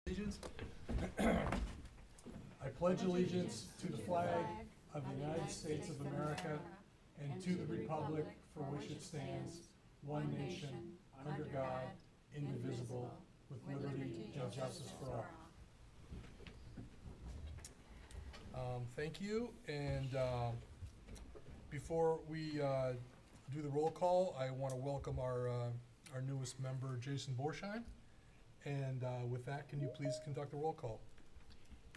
Allegiance. I pledge allegiance to the flag of the United States of America and to the republic for which it stands, one nation, under God, indivisible, with liberty and justice for all. Thank you, and before we do the roll call, I want to welcome our newest member, Jason Borsheim. And with that, can you please conduct the roll call?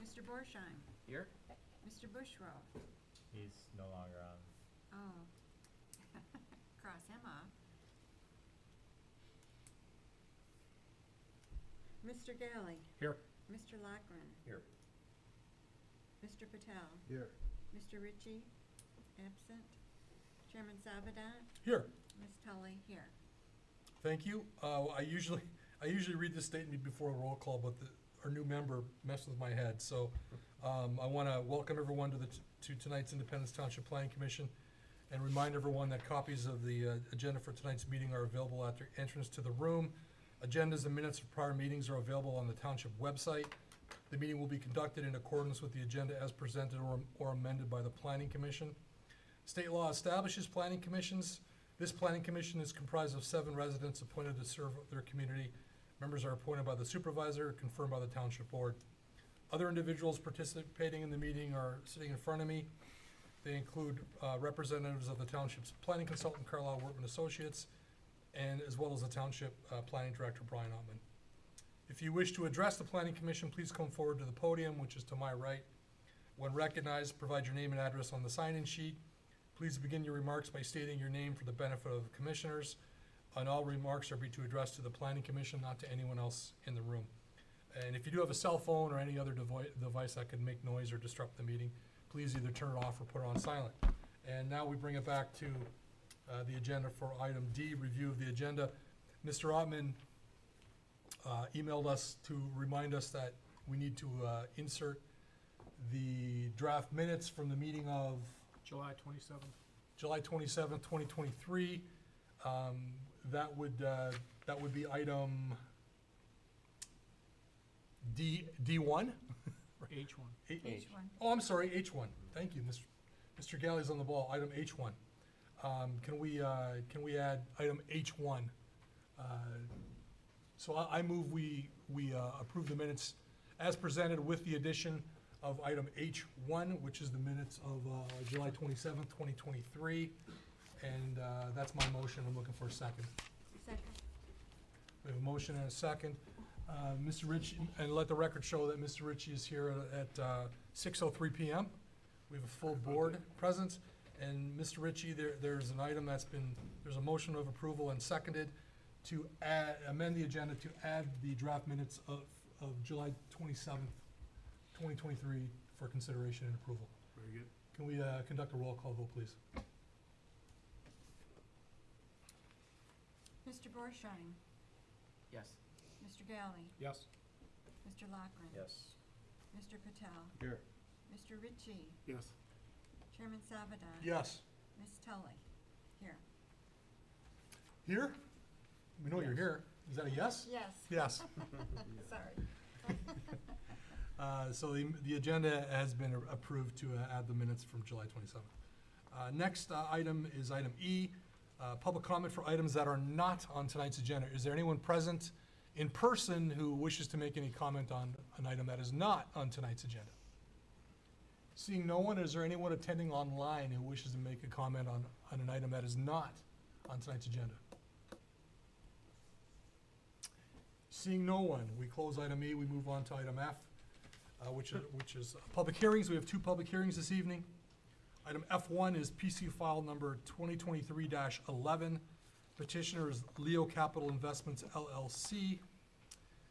Mr. Borsheim. Here? Mr. Bushrow. He's no longer on. Oh. Cross him off. Mr. Galley. Here. Mr. Lochran. Here. Mr. Patel. Here. Mr. Ritchie. Absent. Chairman Savadat. Here. Ms. Tully. Here. Thank you. I usually read this statement before a roll call, but our new member messed with my head. So I want to welcome everyone to tonight's Independence Township Planning Commission and remind everyone that copies of the agenda for tonight's meeting are available at the entrance to the room. Agendas and minutes of prior meetings are available on the township website. The meeting will be conducted in accordance with the agenda as presented or amended by the Planning Commission. State law establishes planning commissions. This planning commission is comprised of 7 residents appointed to serve their community. Members are appointed by the supervisor, confirmed by the township board. Other individuals participating in the meeting are sitting in front of me. They include representatives of the township's planning consultant, Carlisle Workman Associates, and as well as the township planning director, Brian Ottman. If you wish to address the planning commission, please come forward to the podium, which is to my right. When recognized, provide your name and address on the sign-in sheet. Please begin your remarks by stating your name for the benefit of the commissioners. And all remarks are to address to the planning commission, not to anyone else in the room. And if you do have a cell phone or any other device that could make noise or disrupt the meeting, please either turn it off or put it on silent. And now we bring it back to the agenda for item D, review of the agenda. Mr. Ottman emailed us to remind us that we need to insert the draft minutes from the meeting of July 27th. July 27th, 2023. That would be item D1? H1. H1. Oh, I'm sorry, H1. Thank you, Mr. Galley's on the ball. Item H1. Can we add item H1? So I move we approve the minutes as presented with the addition of item H1, which is the minutes of July 27th, 2023. And that's my motion. I'm looking for a second. Second. We have a motion and a second. Mr. Ritchie, and let the record show that Mr. Ritchie is here at 6:03 p.m. We have a full board presence. And Mr. Ritchie, there's an item there's a motion of approval and seconded to amend the agenda to add the draft minutes of July 27th, 2023 for consideration and approval. Very good. Can we conduct a roll call vote, please? Mr. Borsheim. Yes. Mr. Galley. Yes. Mr. Lochran. Yes. Mr. Patel. Here. Mr. Ritchie. Yes. Chairman Savadat. Yes. Ms. Tully. Here. Here? We know you're Yes. here. Is that a yes? Yes. Yes. Sorry. So the agenda has been approved to add the minutes from July 27th. Next item is item E, public comment for items that are not on tonight's agenda. Is there anyone present in person who wishes to make any comment on an item that is not on tonight's agenda? Seeing no one, is there anyone attending online who wishes to make a comment on an item that is not on tonight's agenda? Seeing no one, we close item E, we move on to item F, which is public hearings. We have 2 public hearings this evening. Item F1 is PC file number 2023-11. Petitioner is Leo Capital Investments LLC.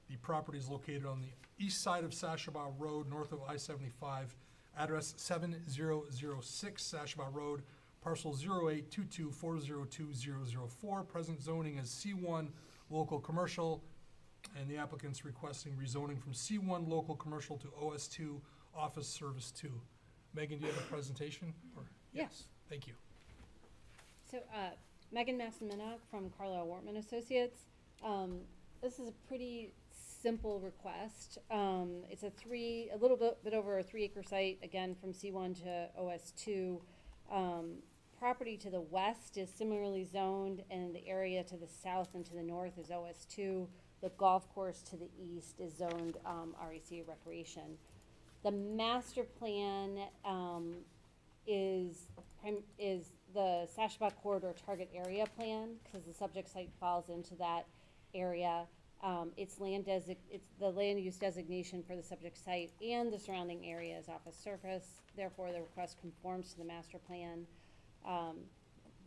The property is located on the east side of Sashabaw Road, north of I-75, address 7006 Sashabaw Road, parcel 0822402004. Present zoning is C1 local commercial, and the applicant's requesting rezoning from C1 local commercial to OS2 office service 2. Megan, do you have a presentation? Or- Yes. Thank you. So Megan Massiminock from Carlisle Workman Associates. This is a pretty simple request. It's a little bit over a 3-acre site, again, from C1 to OS2. Property to the west is similarly zoned, and the area to the south and to the north is OS2. The golf course to the east is zoned REC Recreation. The master plan is the Sashaba Corridor Target Area Plan, because the subject site falls into that area. It's the land use designation for the subject site and the surrounding area is office surface. Therefore, the request conforms to the master plan.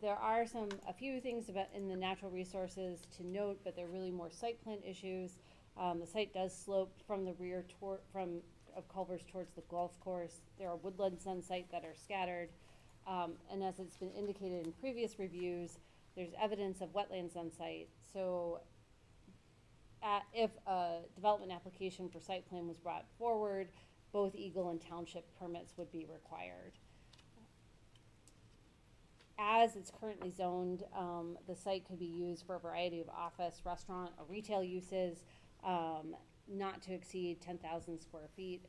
There are a few things in the natural resources to note, but they're really more site plan issues. The site does slope from the rear of Culver's towards the golf course. There are woodlands on site that are scattered. And as it's been indicated in previous reviews, there's evidence of wetlands on site. So if a development application for site plan was brought forward, both Eagle and Township permits would be required. As it's currently zoned, the site could be used for a variety of office, restaurant, or retail uses, not to exceed 10,000 square feet.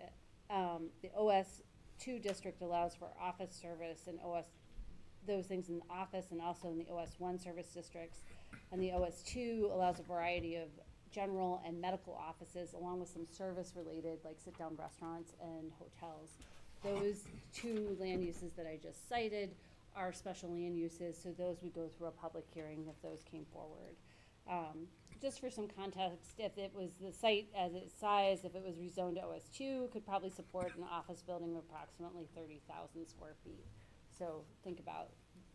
The OS2 district allows for office service and those things in the office and also in the OS1 service districts. And the OS2 allows a variety of general and medical offices along with some service related like sit-down restaurants and hotels. Those two land uses that I just cited are special land uses, so those would go through a public hearing if those came forward. Just for some context, if it was the site as its size, if it was rezoned to OS2, could probably support an office building of approximately 30,000 square feet. So think about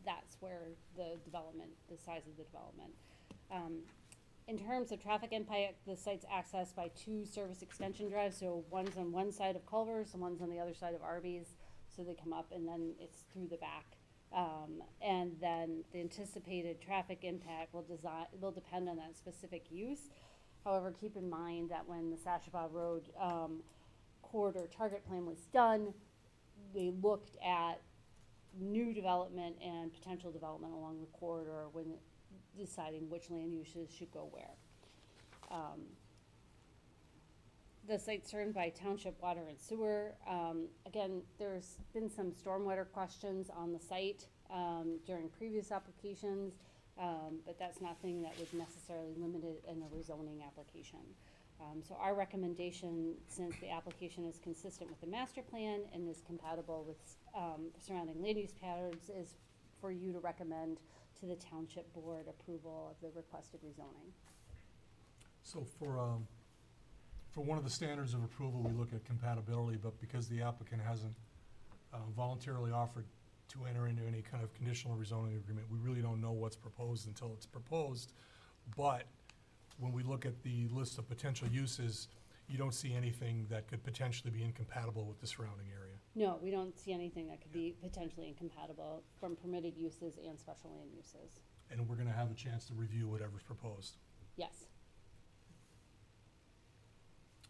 that's where the size of the development. In terms of traffic impact, the site's accessed by 2 service extension drives, so one's on one side of Culver's and one's on the other side of Arby's, so they come up and then it's through the back. And then the anticipated traffic impact will depend on that specific use. However, keep in mind that when the Sashaba Road corridor target plan was done, they looked at new development and potential development along the corridor when deciding which land uses should go where. The site's served by Township Water and Sewer. Again, there's been some stormwater questions on the site during previous applications, but that's nothing that would necessarily limit it in a rezoning application. So our recommendation, since the application is consistent with the master plan and is compatible with surrounding land use patterns, is for you to recommend to the Township Board approval of the requested rezoning. So for one of the standards of approval, we look at compatibility, but because the applicant hasn't voluntarily offered to enter into any kind of conditional rezoning agreement, we really don't know what's proposed until it's proposed. But when we look at the list of potential uses, you don't see anything that could potentially be incompatible with the surrounding area. No, we don't see anything that could be potentially incompatible from permitted uses and special land uses. And we're gonna have a chance to review whatever's proposed. Yes.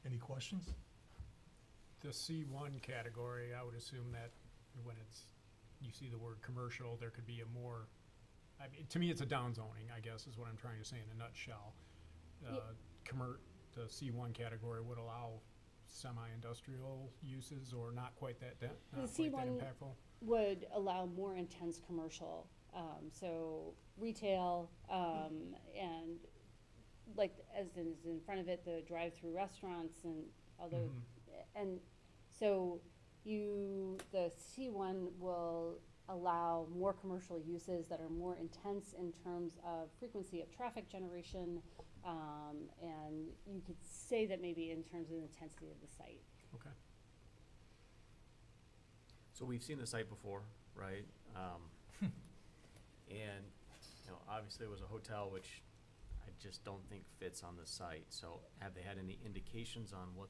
Any questions? The C1 category, I would assume that when you see the word commercial, there could be a more, I mean, to me, it's a downzoning, I guess, is what I'm trying to say in a nutshell. The C1 category would allow semi-industrial uses or not quite that impactful? Would allow more intense commercial, so retail, and like as in front of it, the drive-through restaurants and other, and so the C1 will allow more commercial uses that are more intense in terms of frequency of traffic generation, and you could say that maybe in terms of the intensity of the site. Okay. So we've seen the site before, right? And, obviously it was a hotel, which I just don't think fits on the site. So have they had any indications on what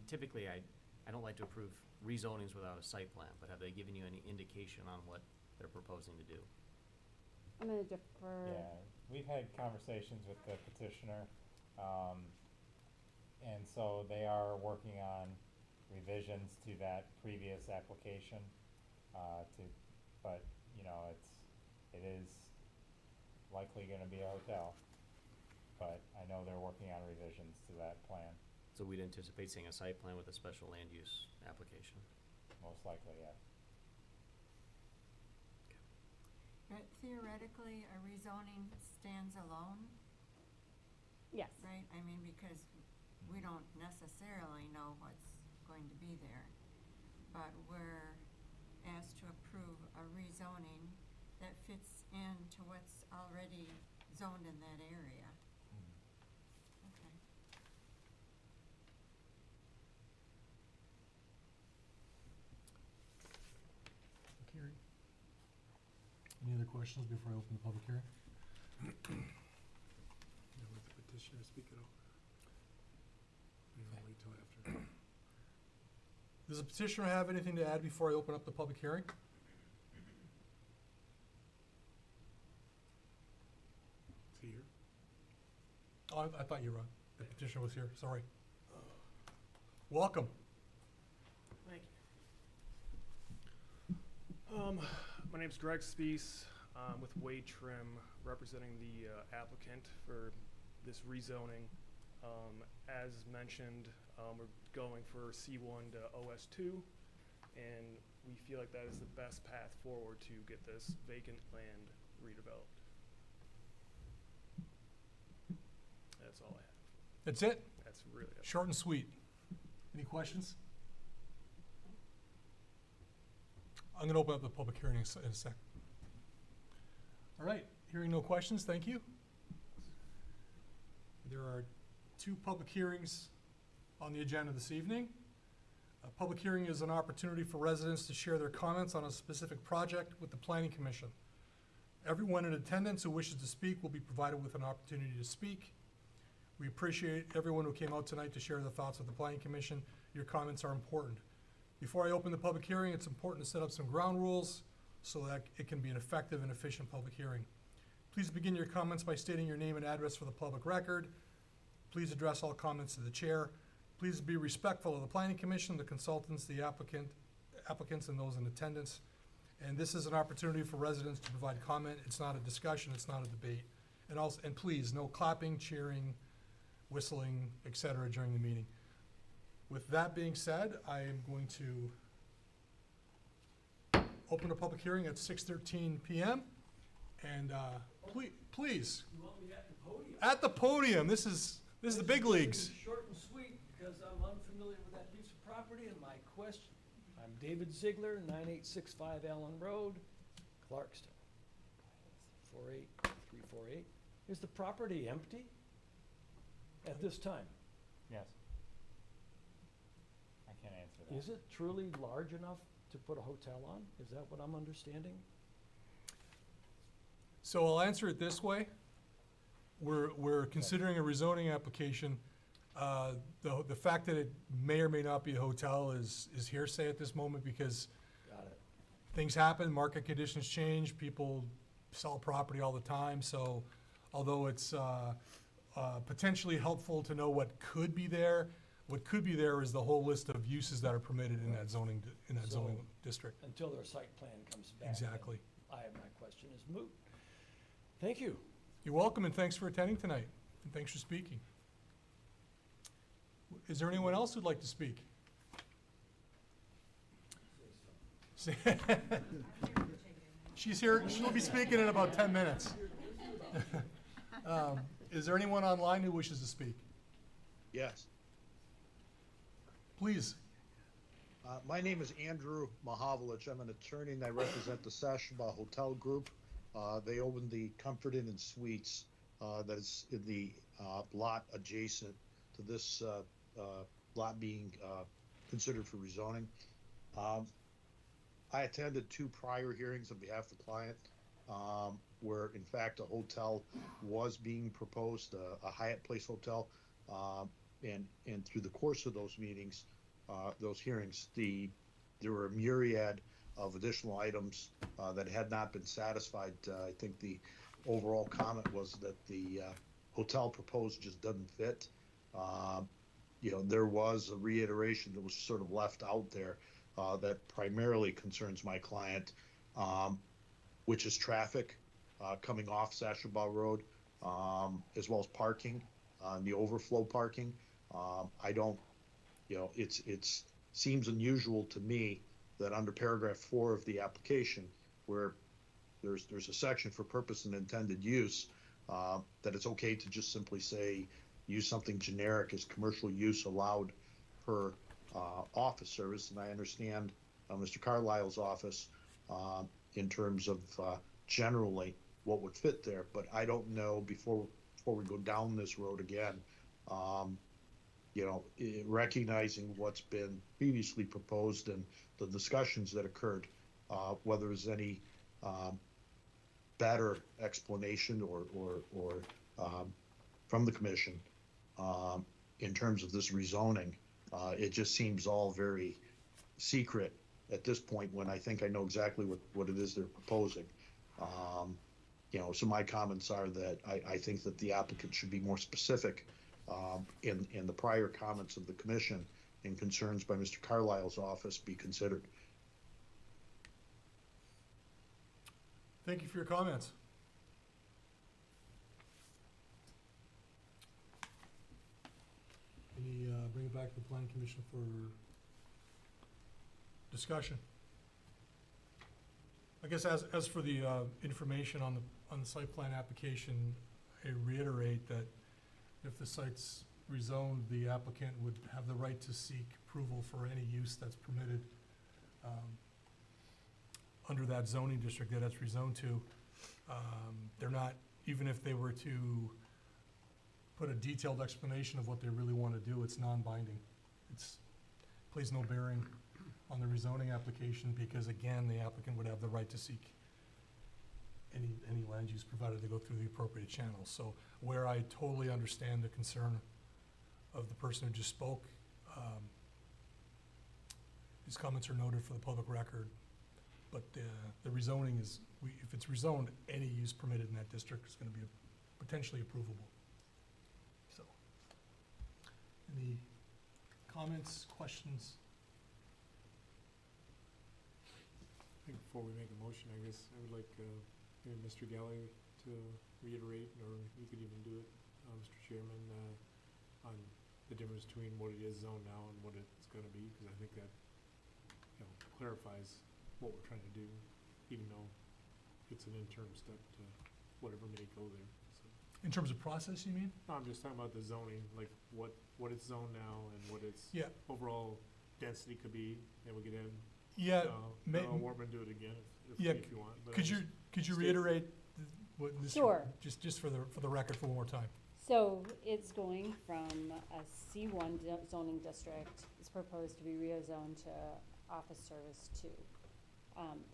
typically I don't like to approve rezonings without a site plan, but have they given you any indication on what they're proposing to do? I'm gonna defer. Yeah, we've had conversations with the petitioner, and so they are working on revisions to that previous application, but it is likely gonna be a hotel. But I know they're working on revisions to that plan, So we'd anticipate seeing a site plan with a special land use application. most likely, yes. But theoretically, a rezoning stands alone, Yes. right? I mean, because we don't necessarily know what's going to be there. But we're asked to approve a rezoning that fits into what's already zoned in that area. Okay. Public hearing. Any other questions before I open the public hearing? Let the petitioner speak it over. We don't wait till after. Does the petitioner have anything to add before I open up the public hearing? Is he here? Oh, I thought you were, the petitioner was here, sorry. Welcome. Thank you. My name's Greg Spees, with Wade Trim, representing the applicant for this rezoning. As mentioned, we're going for C1 to OS2, and we feel like that is the best path forward to get this vacant land redeveloped. That's all I have. That's it? That's really it. Short and sweet. Any questions? I'm gonna open up the public hearing in a sec. All right, hearing no questions, thank you. There are 2 public hearings on the agenda this evening. A public hearing is an opportunity for residents to share their comments on a specific project with the Planning Commission. Everyone in attendance who wishes to speak will be provided with an opportunity to speak. We appreciate everyone who came out tonight to share their thoughts with the Planning Commission. Your comments are important. Before I open the public hearing, it's important to set up some ground rules so that it can be an effective and efficient public hearing. Please begin your comments by stating your name and address for the public record. Please address all comments to the chair. Please be respectful of the Planning Commission, the consultants, the applicants, and those in attendance. And this is an opportunity for residents to provide comment. It's not a discussion, it's not a debate. And please, no clapping, cheering, whistling, et cetera, during the meeting. With that being said, I am going to open a public hearing at 6:13 PM. And please, You want me at the podium? at the podium, this is the big leagues. Short and sweet, because I'm unfamiliar with that piece of property, and my question, I'm David Ziegler, 9865 Allen Road, Clarkston, 48348. Is the property empty at this time? Yes. I can't answer that. Is it truly large enough to put a hotel on? Is that what I'm understanding? So I'll answer it this way. We're considering a rezoning application. The fact that it may or may not be a hotel is hearsay at this moment because Got it. things happen, market conditions change, people sell property all the time. So although it's potentially helpful to know what could be there is the whole list of uses that are permitted in that zoning, zoning district. Until their site plan comes back. then Exactly. my question is moot. Thank you. You're welcome, and thanks for attending tonight, and thanks for speaking. Is there anyone else who'd like to speak? She's here, she'll be speaking in about 10 minutes. Is there anyone online who wishes to speak? Yes. Please. My name is Andrew Mahavlich. I'm an attorney and I represent the Sashaba Hotel Group. They own the Comfort Inn and Suites that is in the lot adjacent to this lot being considered for rezoning. I attended 2 prior hearings on behalf of the client where in fact a hotel was being proposed, a Hyatt Place Hotel. And through the course of those meetings, those hearings, there were a myriad of additional items that had not been satisfied. I think the overall comment was that the hotel proposed just doesn't fit. There was a reiteration that was sort of left out there that primarily concerns my client, which is traffic coming off Sashaba Road, as well as parking. on the overflow parking. I don't, it's seems unusual to me that under paragraph 4 of the application, where there's a section for purpose and intended use, that it's okay to just simply say, use something generic as commercial use allowed per office service. And I understand Mr. Carlisle's office in terms of generally what would fit there, but I don't know before we go down this road again, recognizing what's been previously proposed and the discussions that occurred, whether there's any better explanation or from the commission in terms of this rezoning. It just seems all very secret at this point when I think I know exactly what it is they're proposing. So my comments are that I think that the applicant should be more specific in the prior comments of the commission and concerns by Mr. Carlisle's office be considered. Thank you for your comments. Bring it back to the planning commission for discussion. I guess as for the information on the site plan application, I reiterate that if the site's rezoned, the applicant would have the right to seek approval for any use that's permitted under that zoning district that it's rezoned to. They're not, even if they were to put a detailed explanation of what they really want to do, it's non-binding. It's plays no bearing on the rezoning application because, again, the applicant would have the right to seek any land use provided they go through the appropriate channels. So where I totally understand the concern of the person who just spoke, his comments are noted for the public record, but the rezoning is, if it's rezoned, any use permitted in that district is going to be potentially approvable. So, any comments, questions? I think before we make a motion, I guess I would like maybe Mr. Galley to reiterate, or you could even do it, Mr. Chairman, on the difference between what it is zoned now and what it's going to be, because I think that clarifies what we're trying to do, even though it's an interim step to whatever may go there. So. In terms of process, you mean? No, I'm just talking about the zoning, like what it's zoned now and what its overall density could be, and we could have Warman do it again if you want. But could you reiterate what Mr. Sure. Just for the record for one more time? So it's going from a C1 zoning district, it's proposed to be rezoned to office service 2.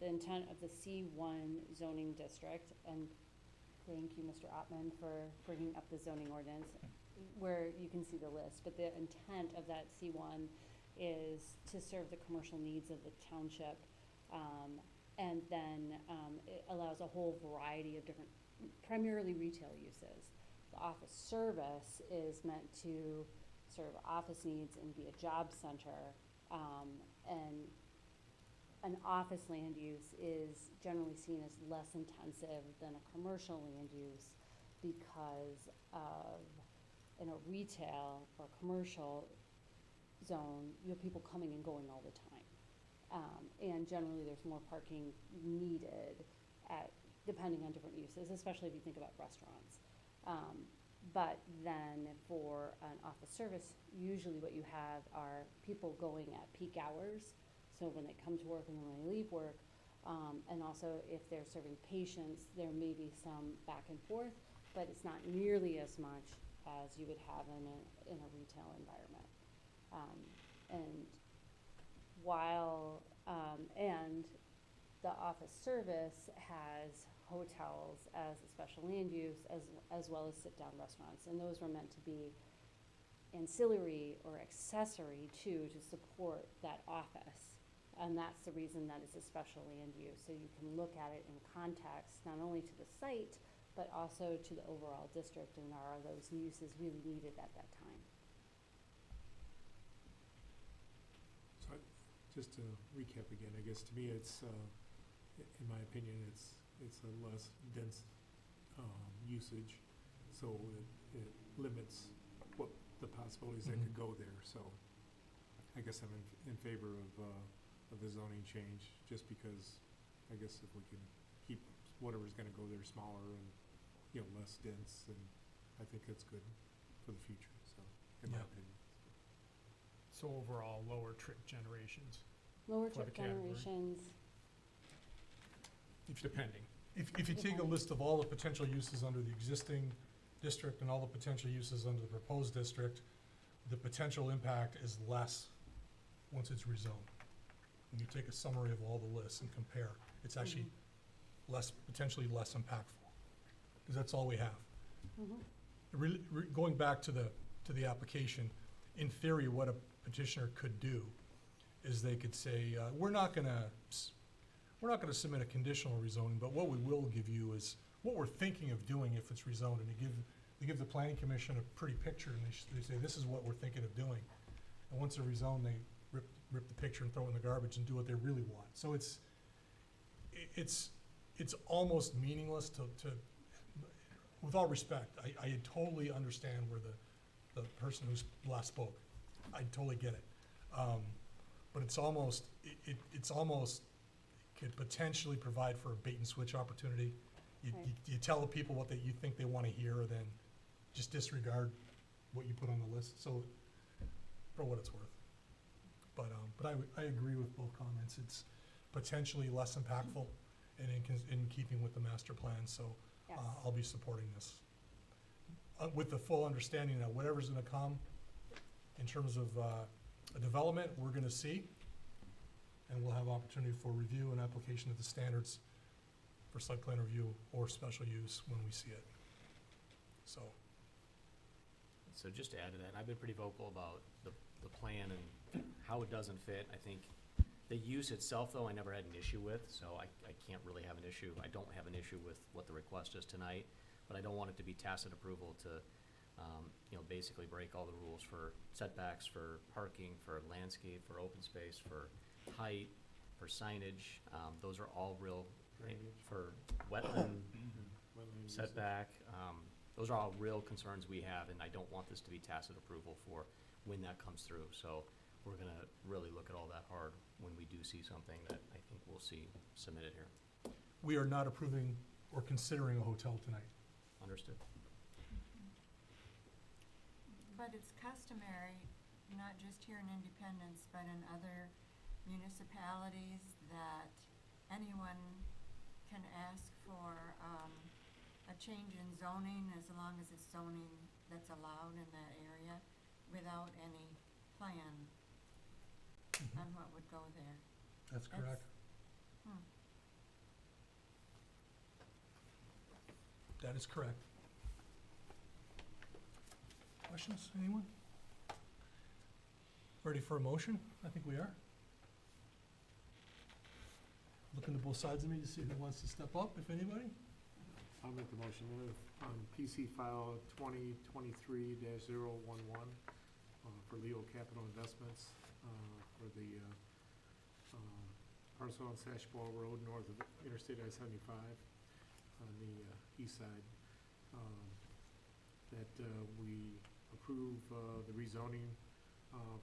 The intent of the C1 zoning district, and thank you, Mr. Ottman, for bringing up the zoning ordinance, where you can see the list, but the intent of that C1 is to serve the commercial needs of the township, and then it allows a whole variety of different, primarily retail uses. The office service is meant to serve office needs and be a job center, and an office land use is generally seen as less intensive than a commercial land use because of, in a retail or commercial zone, you have people coming and going all the time. And generally there's more parking needed depending on different uses, especially if you think about restaurants. But then for an office service, usually what you have are people going at peak hours. So when they come to work and when they leave work, and also if they're serving patients, there may be some back and forth, but it's not nearly as much as you would have in a retail environment. And while, and the office service has hotels as a special land use as well as sit-down restaurants, and those were meant to be ancillary or accessory to support that office. And that's the reason that it's a special land use. So you can look at it in context, not only to the site, but also to the overall district, and are those uses really needed at that time? So just to recap again, I guess to me it's, in my opinion, it's a less dense usage, so it limits the possibilities that could go there, so I guess I'm in favor of the zoning change, just because I guess if we can keep whatever's gonna go there smaller and, you know, less dense, then I think that's good for the future, so, in my Yeah. opinion. So overall, lower trip generations, Lower For the trip category. generations, depending. If you take a list of all the potential uses under the existing district and all the potential uses under the proposed district, the potential impact is less once it's rezoned. When you take a summary of all the lists and compare, it's actually potentially less impactful, because that's all we have. Going back to the application, in theory, what a petitioner could do is they could say, we're not gonna submit a conditional rezoning, but what we will give you is what we're thinking of doing if it's rezoned, and they give the planning commission a pretty picture, and they say, this is what we're thinking of doing. And once they're rezoned, they rip the picture and throw it in the garbage and do what they really want. So it's almost meaningless to, with all respect, I totally understand where the person who's last spoke, I totally get it. But it's almost could potentially provide for a bait and switch opportunity. Right. You tell the people what you think they wanna hear, then just disregard what you put on the list, so, for what it's worth. But I agree with both comments, it's potentially less impactful and in keeping with the master plan, so yes. I'll be supporting this. With the full understanding that whatever's gonna come in terms of a development, we're gonna see, and we'll have opportunity for review and application of the standards for site plan review or special use when we see it. So, So just to add to that, I've been pretty vocal about the plan and how it doesn't fit. I think the use itself, though, I never had an issue with, so I can't really have an issue. I don't have an issue with what the request is tonight, but I don't want it to be tacit approval to, basically break all the rules for setbacks, for parking, for landscape, for open space, for height, for signage. Those are all real, for wetland Wetland uses. setback. Those are all real concerns we have, and I don't want this to be tacit approval for when that comes through. So we're gonna really look at all that hard when we do see something that I think we'll see submitted here. we are not approving or considering a hotel tonight. Understood? But it's customary, not just here in Independence, but in other municipalities, that anyone can ask for a change in zoning as long as it's zoning that's allowed in that area without any plan on what would go there. That's correct. That is correct. Questions, anyone? Ready for a motion? I think we are. Looking to both sides of me to see who wants to step up, if anybody. I'll make the motion on PC file 2023-011 for Leo Capital Investments for the parcel on Sashball Road north of Interstate I-75 on the east side. That we approve the rezoning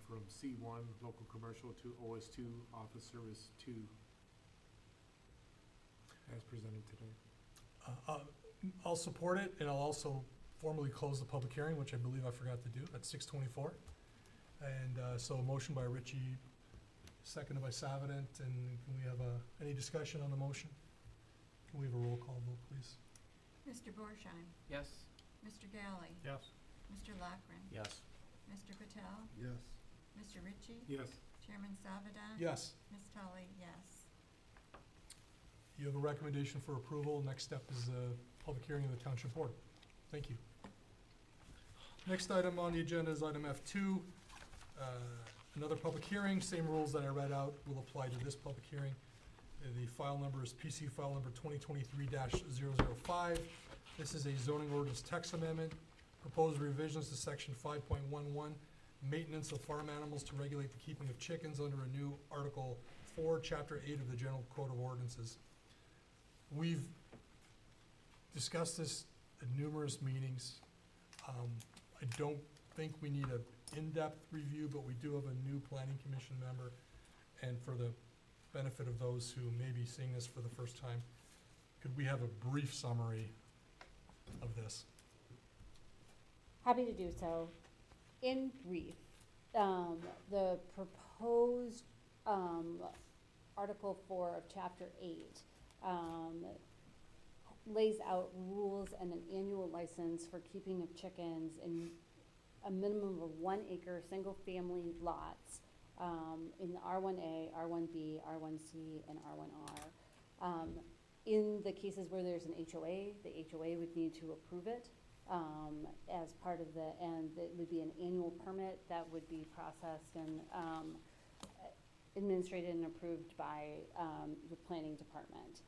from C1 local commercial to OS2 office service 2 as presented today. I'll support it, and I'll also formally close the public hearing, which I believe I forgot to do at 6:24. And so a motion by Richie, seconded by Savidant, and can we have any discussion on the motion? Can we have a roll call vote, please? Mr. Borsheim, Yes. Mr. Galley, Yes. Mr. Lockren, Yes. Mr. Patel, Yes. Mr. Ritchie, Yes. Chairman Savidan. Yes. Ms. Tully, yes. You have a recommendation for approval. Next step is a public hearing of the Township Board. Thank you. Next item on the agenda is item F2. Another public hearing, same rules that I read out will apply to this public hearing. The file number is PC file number 2023-005. This is a zoning ordinance text amendment. Proposed revisions to section 5.11, maintenance of farm animals to regulate the keeping of chickens under a new Article 4, Chapter 8 of the General Code of Ordinances. We've discussed this at numerous meetings. I think we need an in-depth review, but we do have a new planning commission member. And for the benefit of those who may be seeing this for the first time, could we have a brief summary of this? Happy to do so. In brief, the proposed Article 4 of Chapter 8 lays out rules and an annual license for keeping of chickens in a minimum of 1 acre, single-family lots in the R1A, R1B, R1C, and R1R. In the cases where there's an HOA, the HOA would need to approve it as part of and it would be an annual permit that would be processed and administrated and approved by the planning department.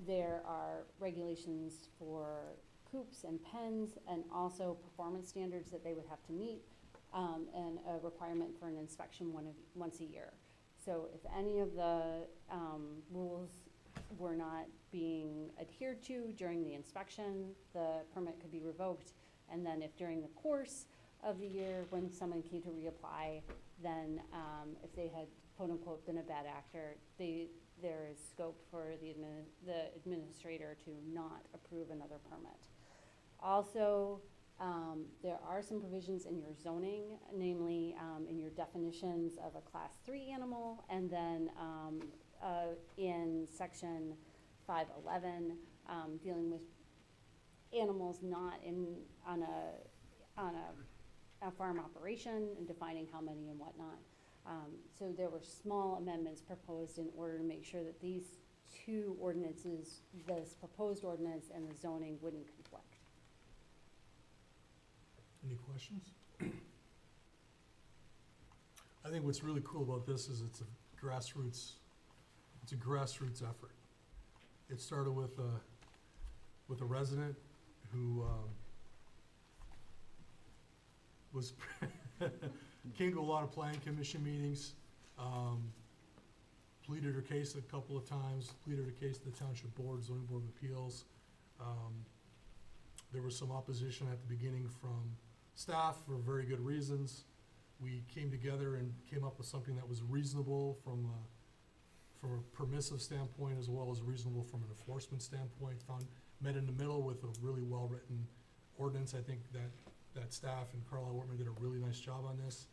There are regulations for coops and pens and also performance standards that they would have to meet and a requirement for an inspection once a year. So if any of the rules were not being adhered to during the inspection, the permit could be revoked. And then if during the course of the year when someone came to reapply, then if they had quote unquote been a bad actor, there is scope for the administrator to not approve another permit. Also, there are some provisions in your zoning, namely in your definitions of a class 3 animal, and then in section 511, dealing with animals not on a farm operation and defining how many and whatnot. So there were small amendments proposed in order to make sure that these two ordinances, this proposed ordinance and the zoning, wouldn't conflict. Any questions? I think what's really cool about this is it's a grassroots effort. It started with a resident who was came to a lot of planning commission meetings, pleaded her case a couple of times, pleaded her case to the township board, zoning board of appeals. There was some opposition at the beginning from staff for very good reasons. We came together and came up with something that was reasonable from a permissive standpoint as well as reasonable from an enforcement standpoint. Met in the middle with a really well-written ordinance. I think that staff and Carlisle Wortman did a really nice job on this.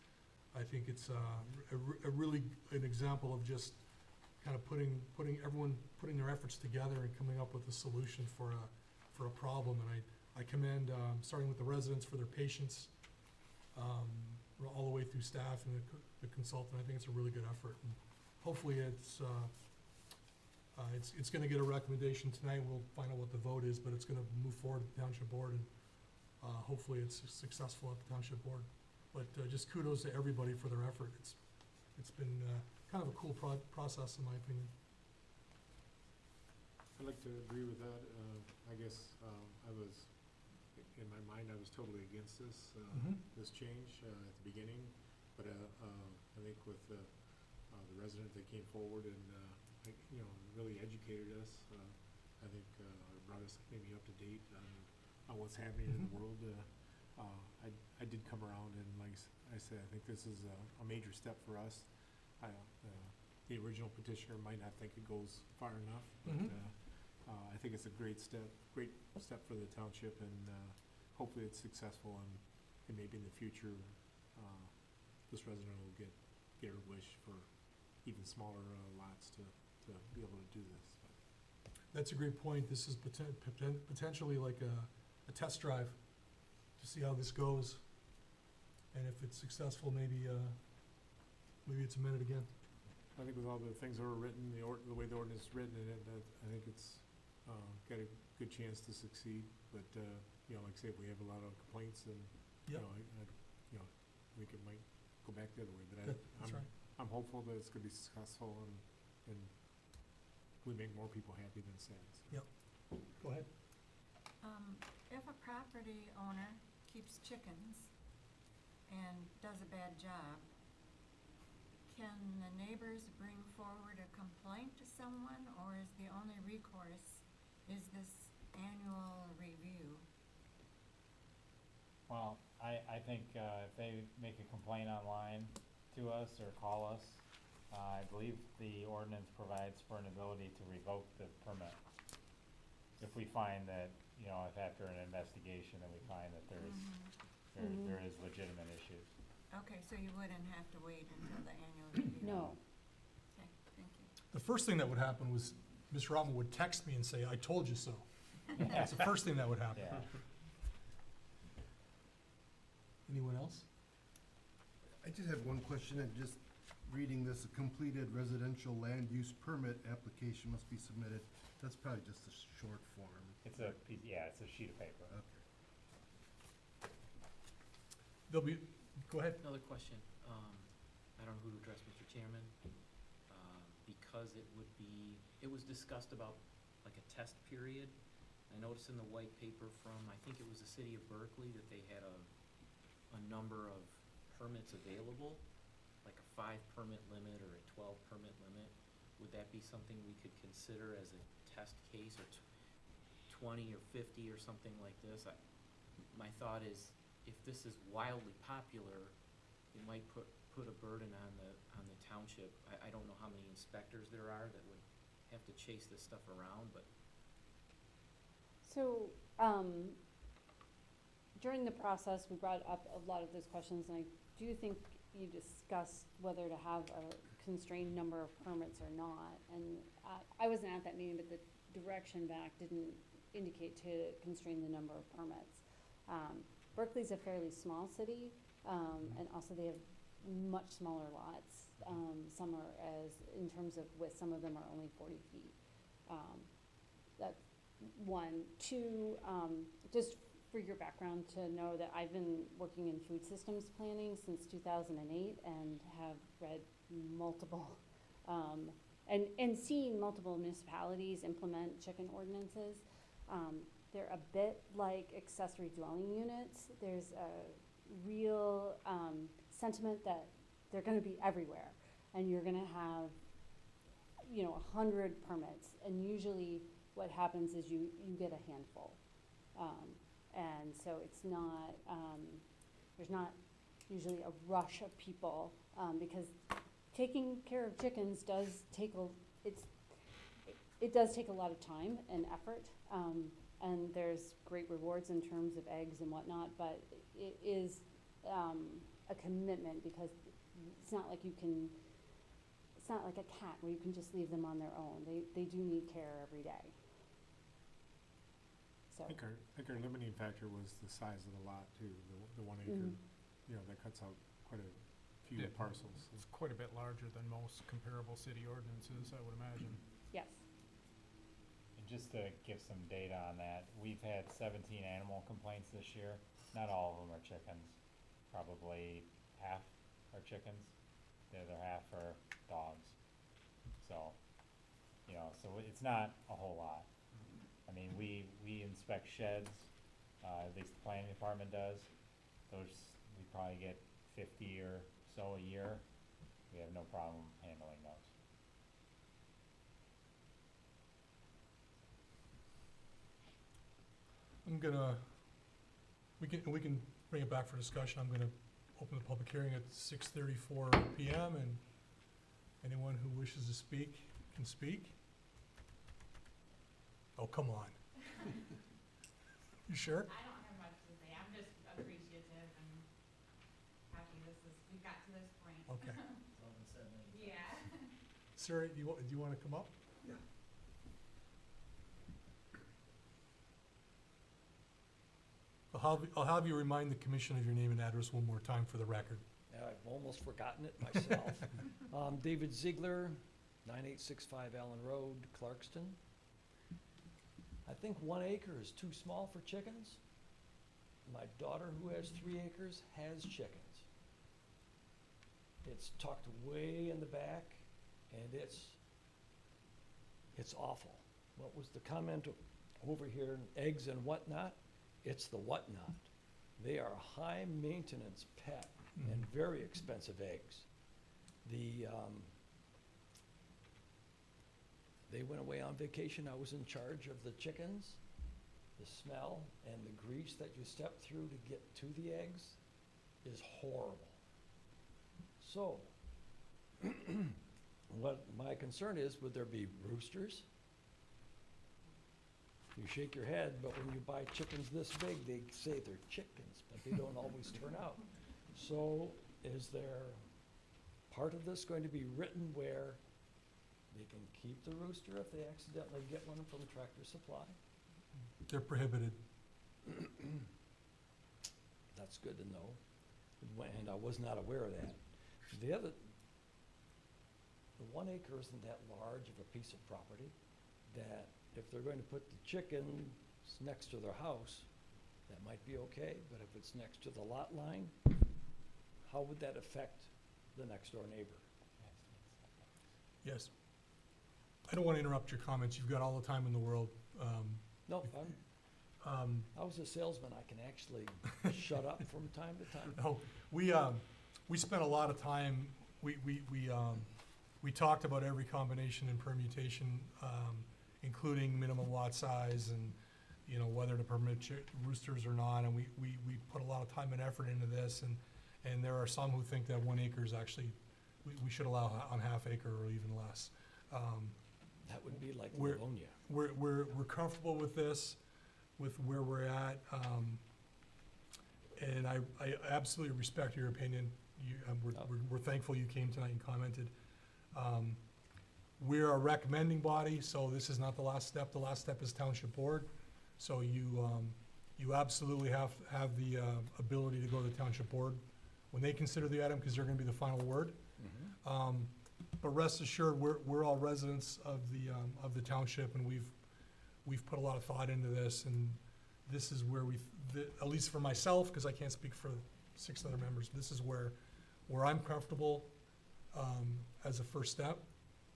I think it's a really an example of just kind of putting everyone putting their efforts together and coming up with a solution for a problem. And I commend starting with the residents for their patience all the way through staff and the consultant. I think it's a really good effort. And hopefully it's going to get a recommendation tonight. We'll find out what the vote is, but it's going to move forward to the township board, and hopefully it's successful at the township board. But just kudos to everybody for their effort. It's been kind of a cool process in my opinion. I'd like to agree with that. I guess in my mind, I was totally against this this change at the beginning, but I think with the resident that came forward and really educated us, I think brought us maybe up to date on what's happening in the world. I did come around, and like I said, I think this is a major step for us. The original petitioner might not think it goes far enough, but I think it's a great step for the township, and hopefully it's successful, and maybe in the future this resident will get her wish for even smaller lots to be able to do this. That's a great point. This is potentially like a test drive to see how this goes, and if it's successful, maybe it's amended again. I think with all the things that were written, the way the ordinance is written, I think it's got a good chance to succeed. But like I say, we have a lot of complaints, and Yep. I think it might go back the other way. But That's right. I'm hopeful that it's going to be successful, and we make more people happy than sad. So. Go ahead. If a property owner keeps chickens and does a bad job, can the neighbors bring forward a complaint to someone, or is the only recourse is this annual review? Well, I think, if they make a complaint online to us or call us, I believe the ordinance provides for an ability to revoke the permit. If we find that, you know, if after an investigation that we find that there is legitimate issues. Okay, so you wouldn't have to wait until the annual review? No. Okay, thank you. The first thing that would happen was Mr. Altman would text me and say, "I told you so." That's the first thing that would happen. Yeah. Anyone else? I just have one question, and just reading this, a completed residential land use permit application must be submitted. That's probably just a short form. It's a piece, yeah, it's a sheet of paper. Okay. There'll be, go ahead. Another question, I don't know who to address, Mr. Chairman, because it was discussed about like a test period. I noticed in the white paper from, I think it was the city of Berkeley, that they had a number of permits available, like a 5 permit limit or a 12 permit limit. Would that be something we could consider as a test case, or 20 or 50 or something like this? My thought is, if this is wildly popular, it might put a burden on the township. I don't know how many inspectors there are that would have to chase this stuff around, but So, during the process, we brought up a lot of those questions, and I do think you discussed whether to have a constrained number of permits or not. And I wasn't at that meeting, but the direction back didn't indicate to constrain the number of permits. Berkeley's a fairly small city, and also they have much smaller lots. Some are in terms of width, some of them are only 40 feet. That's one. Two, just for your background to know that I've been working in food systems planning since 2008 and have read multiple, and seen multiple municipalities implement chicken ordinances. They're a bit like accessory dwelling units. There's a real sentiment that they're gonna be everywhere, and you're gonna have, 100 permits, and usually what happens is you get a handful. And so it's not, there's not usually a rush of people, because taking care of chickens does take it does take a lot of time and effort, and there's great rewards in terms of eggs and whatnot, but it is a commitment, because it's not like it's not like a cat where you can just leave them on their own. They do need care every day. So. I think our limiting factor was the size of the lot too, the 1 acre, that cuts out quite a few Yeah. parcels. It's quite a bit larger than most comparable city ordinances, I would imagine. Yes. And just to give some data on that, we've had 17 animal complaints this year. Not all of them are chickens. Probably half are chickens. The other half are dogs. So, so it's not a whole lot. I mean, we inspect sheds, at least the planning department does. We probably get 50 or so a year. We have no problem handling those. We can bring it back for discussion. I'm gonna open the public hearing at 6:34 PM, and anyone who wishes to speak can speak. Oh, come on. You sure? I don't have much to say. I'm just appreciative and happy we got to this point. Okay. Yeah. Sarah, do you wanna come up? Yeah. I'll have you remind the commission of your name and address one more time for the record. I've almost forgotten it myself. David Ziegler, 9865 Allen Road, Clarkston. I think 1 acre is too small for chickens. My daughter, who has 3 acres, has chickens. It's tucked way in the back, and it's awful. What was the comment over here, eggs and whatnot? It's the whatnot. They are a high-maintenance pet and very expensive eggs. They went away on vacation. I was in charge of the chickens. the smell and the grease that you step through to get to the eggs is horrible. So, what my concern is, would there be roosters? You shake your head, but when you buy chickens this big, they say they're chickens, but they don't always turn out. So, is there part of this going to be written where they can keep the rooster if they accidentally get one from Tractor Supply? They're prohibited. That's good to know, and I was not aware of that. The 1 acre isn't that large of a piece of property, that if they're going to put the chickens next to their house, that might be okay, but if it's next to the lot line, how would that affect the next door neighbor? Yes. I don't want to interrupt your comments. You've got all the time in the world. No, I was a salesman, I can actually shut up from time to time. No, we spent a lot of time, we talked about every combination and permutation, including minimum lot size and, you know, whether to permit roosters or not, and we put a lot of time and effort into this, and there are some who think that 1 acre is actually, we should allow on half acre or even less. That would be like We're- Livonia. We're comfortable with this, with where we're at, and I absolutely respect your opinion. We're thankful you came tonight and commented. We're a recommending body, so this is not the last step. The last step is township board. So you absolutely have the ability to go to the township board when they consider the item, because they're gonna be the final word. But rest assured, we're all residents of the township, and we've put a lot of thought into this, and this is where at least for myself, because I can't speak for 6 other members, this is where I'm comfortable as a first step.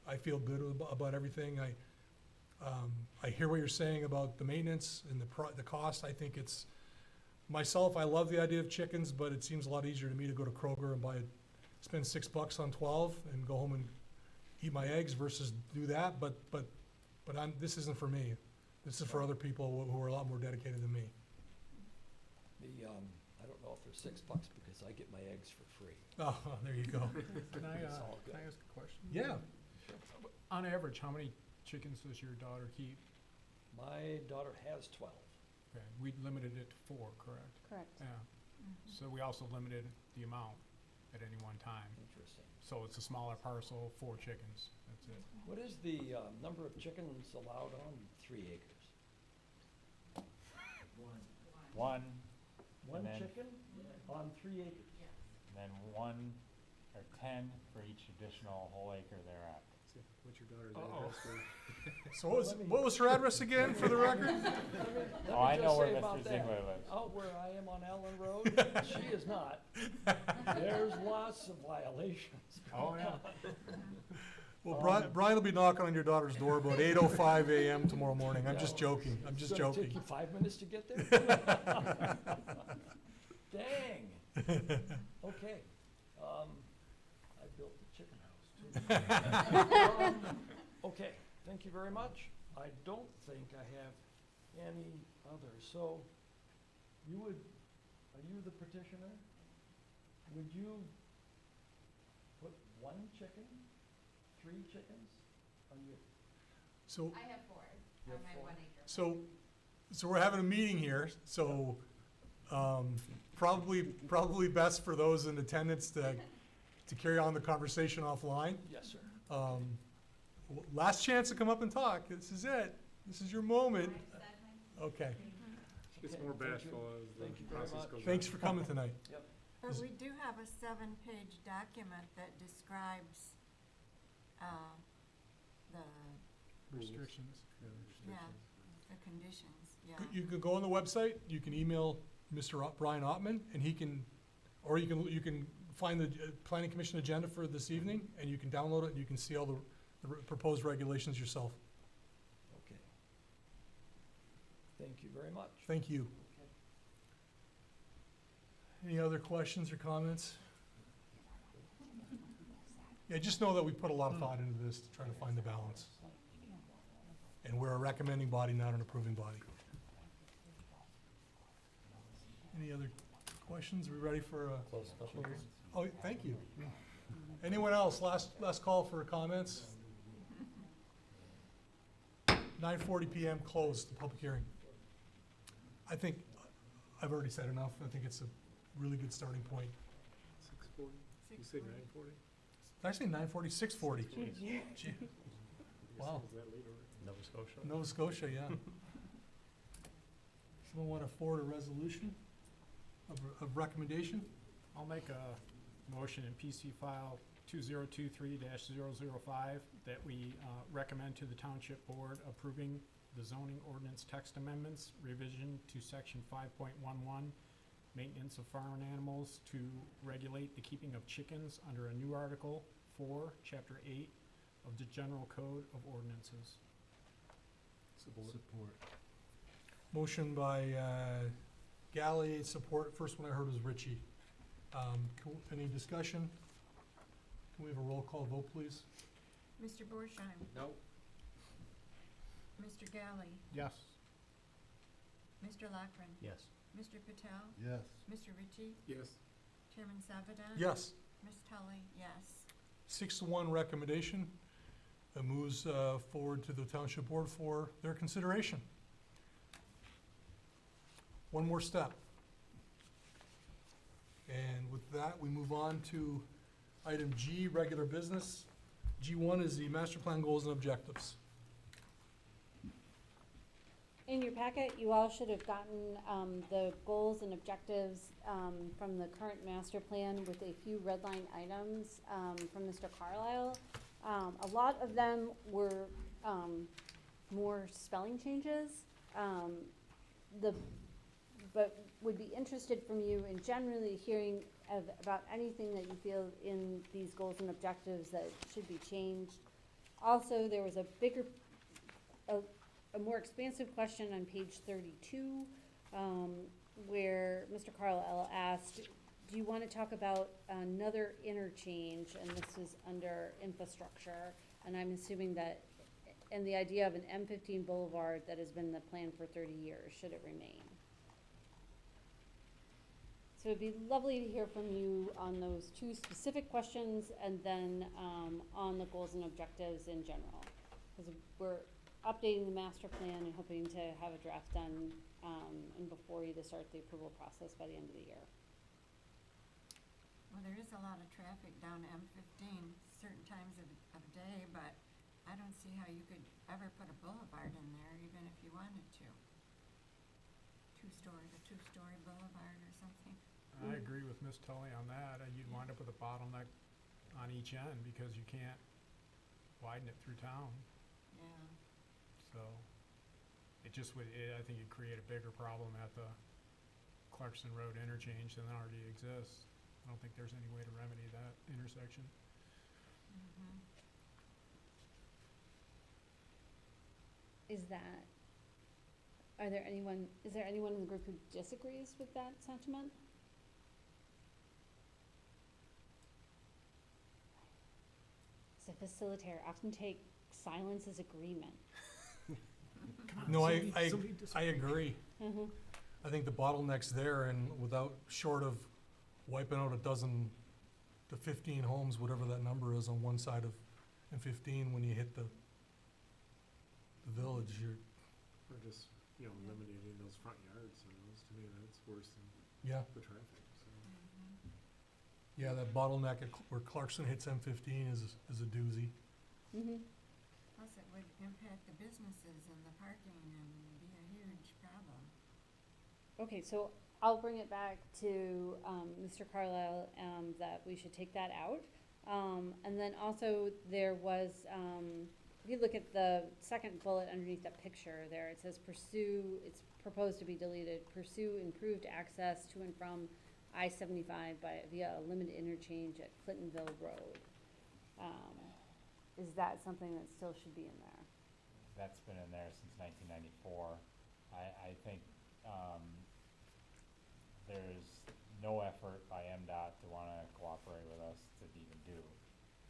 I feel good about everything. I hear what you're saying about the maintenance and the cost. I think it's, myself, I love the idea of chickens, but it seems a lot easier to me to go to Kroger and spend $6 on 12 and go home and eat my eggs versus do that, but this isn't for me. This is for other people who are a lot more dedicated than me. I don't know if they're $6 because I get my eggs for free. Oh, there you go. Can I It's all good. ask a question? Yeah. On average, how many chickens does your daughter keep? My daughter has 12. Okay, we limited it to 4, correct? Correct. Yeah, so we also limited the amount at any one time. Interesting. So it's a smaller parcel, 4 chickens, that's it. What is the number of chickens allowed on 3 acres? One, One And then- chicken on 3 acres? and then 1 or 10 for each additional whole acre thereafter. What's your daughter's Uh-oh. address for? So what was her address again, for the record? Let me Oh, I just know where say Mr. about that, Ziegler lives. out where I am on Allen Road, she is not. There's lots of violations. Oh, yeah. Well, Brian will be knocking on your daughter's door about 8:05 a.m. tomorrow morning. I'm just joking. I'm just It's gonna take joking. you 5 minutes to get there? Dang. Okay. I built the chicken house too. Okay, thank you very much. I don't think I have any others. So are you the petitioner? Would you put 1 chicken, 3 chickens on your? So, I have 4 You on have my 4? 1 acre. so we're having a meeting here, so, probably best for those in attendance to carry on the conversation offline. Yes, sir. Last chance to come up and talk. This is it. This is your moment. Okay. It's Okay, more thank you. bashful as Thank you the very process much. goes on. Thanks for coming tonight. But Is- we do have a 7-page document that describes, the, Restrictions. yeah, the conditions, yeah. You can go on the website, you can email Mr. Brian Ottman, and he can, or you can find the planning commission agenda for this evening, and you can download it, and you can see all the proposed regulations yourself. Okay. Thank you very much. Thank you. Any other questions or comments? Yeah, just know that we put a lot of thought into this to try to find the balance. And we're a recommending body, not an approving body. Any other questions? We ready for a? Close public hearing. Oh, thank you. Anyone else? Last call for comments? 9:40 PM, closed the public hearing. I think I've already said enough. I think it's a really good starting point. 6:40? You say 9:40? Did I say 9:40? 6:40. Gee. Wow. Is that late already? Nova Scotia? Nova Scotia, yeah. Someone want to forward a resolution of recommendation? I'll make a motion in PC file 2023-005 that we recommend to the Township Board approving the zoning ordinance text amendments, revision to section 5.11, maintenance of farm animals to regulate the keeping of chickens under a new article 4, chapter 8 of the General Code of Ordinances. Support. Motion by Galley, support. First one I heard was Ritchie. Any discussion? Can we have a roll call vote, please? Mr. Borsheim, No. Mr. Galley, Yes. Mr. Lockren, Yes. Mr. Patel, Yes. Mr. Ritchie, Yes. Chairman Savadan? Yes. Ms. Tully, yes. 6-1 recommendation. It moves forward to the Township Board for their consideration. One more step. And with that, we move on to item G, regular business. G1 is the master plan goals and objectives. In your packet, you all should have gotten the goals and objectives from the current master plan with a few red line items from Mr. Carlisle. A lot of them were more spelling changes. But would be interested from you in generally hearing about anything that you feel in these goals and objectives that should be changed. Also, there was a more expansive question on page 32, where Mr. Carlisle asked, do you want to talk about another interchange? And this is under infrastructure, and I'm assuming that, and the idea of an M15 boulevard that has been the plan for 30 years, should it remain? So it'd be lovely to hear from you on those two specific questions, and then on the goals and objectives in general. Because we're updating the master plan and hoping to have a draft done and before you to start the approval process by the end of the year. Well, there is a lot of traffic down M15 certain times of day, but I don't see how you could ever put a boulevard in there, even if you wanted to. A two-story boulevard or something. I agree with Ms. Tully on that. You'd wind up with a bottleneck on each end because you can't widen it through town. Yeah. So it just would, I think it'd create a bigger problem at the Clarkson Road interchange than already exists. I don't think there's any way to remedy that intersection. Mm-hmm. Is there anyone in the group who disagrees with that sentiment? As a facilitator, often take silence as agreement. No, I agree. Mm-hmm. I think the bottleneck's there, and without, short of wiping out a dozen to 15 homes, whatever that number is on one side of M15, when you hit the village, you're, Or just, eliminating those front yards, to me, that's worse than yeah. the traffic, so. Mm-hmm. Yeah, that bottleneck where Clarkson hits M15 is a doozy. Mm-hmm. Plus, it would impact the businesses and the parking and be a huge problem. Okay, so I'll bring it back to Mr. Carlisle that we should take that out. And then also there was, if you look at the second bullet underneath that picture there, it says pursue, it's proposed to be deleted, pursue improved access to and from I-75 via a limited interchange at Clintonville Road. Is that something that still should be in there? That's been in there since 1994. I think there's no effort by MDOT to want to cooperate with us to even do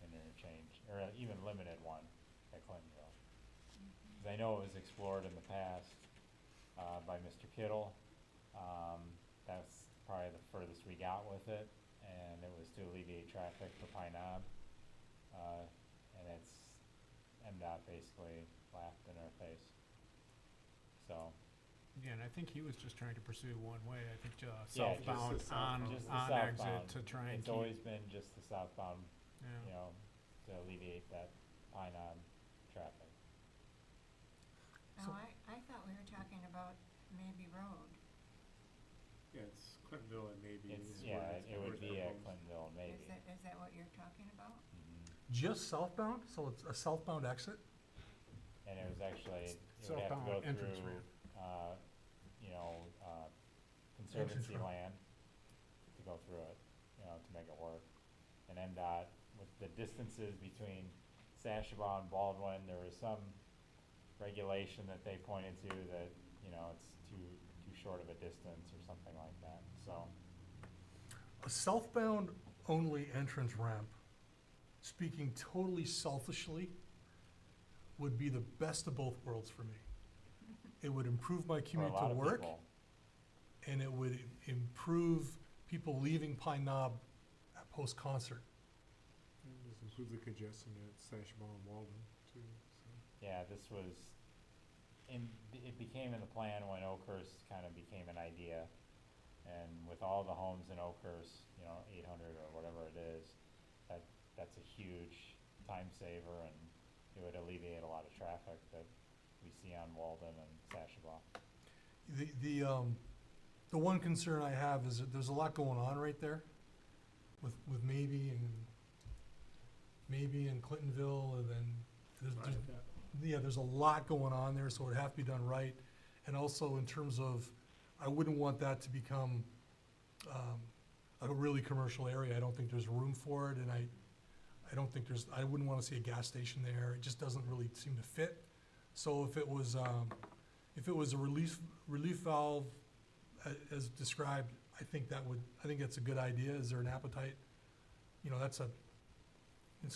an interchange, or even limited one at Clintonville. Because I know it was explored in the past by Mr. Kittle, that's probably the furthest we got with it, and it was to alleviate traffic for Pine Knob. And MDOT basically laughed in our face. So, Yeah, and I think he was just trying to pursue one way, I think, Yeah, just southbound the on, southbound. just the on southbound. exit to try and It's keep, always been just the southbound, you yeah. know, to alleviate that Pine Knob traffic. Oh, I thought we were talking about maybe road. Yeah, it's Clintonville and maybe. It's, is where yeah, it's- it where would it's be at proposed. Clintonville, maybe. Is that what you're talking about? Mhm. Just southbound, so it's a southbound exit? And it was actually, it would have to go Southbound entrance through, ramp. you know, conservancy ramp. land to go through it, you know, to make it work. And MDOT, with the distances between Sashabaw and Baldwin, there was some regulation that they pointed to that, you know, it's too short of a distance or something like that, so. A southbound only entrance ramp, speaking totally selfishly, would be the best of both worlds for me. It would improve my For a commute lot to of work, people, and it would improve people leaving Pine Knob at post-concert. And this includes the congestion at Sashbaugh and Walden too, so. yeah, this was, it became in the plan when Oakhurst kind of became an idea. And with all the homes in Oakhurst, you know, 800 or whatever it is, that's a huge time saver, and it would alleviate a lot of traffic that we see on Walden and Sashabaw. The one concern I have is that there's a lot going on right there with maybe and Clintonville, and then there's a lot going on there, so it'd have to be done right. And also in terms of, I wouldn't want that to become a really commercial area. I don't think there's room for it, and I wouldn't wanna see a gas station there. It just doesn't really seem to fit. So if it was a relief valve as described, I think that's a good idea. Is there an appetite? You know, it's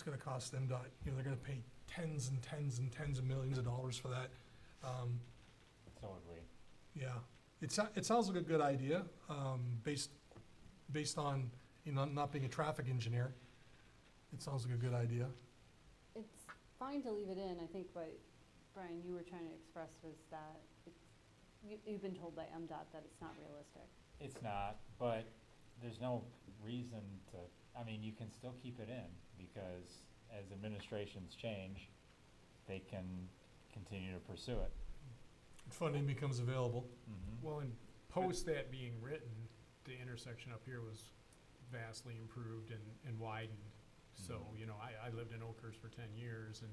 gonna cost MDOT, you know, they're gonna pay tens and tens and tens of millions of dollars for that. So would we. Yeah, it sounds like a good idea, based on, you know, not being a traffic engineer. It sounds like a good idea. It's fine to leave it in. I think what, Brian, you were trying to express was that you've been told by MDOT that it's not realistic. It's not, but there's no reason to, I mean, you can still keep it in, because as administrations change, they can continue to pursue it. Funding becomes available. Mm-hmm. Well, and post that being written, the intersection up here was vastly improved and widened. So, Mhm. you know, I lived in Oakhurst for 10 years, and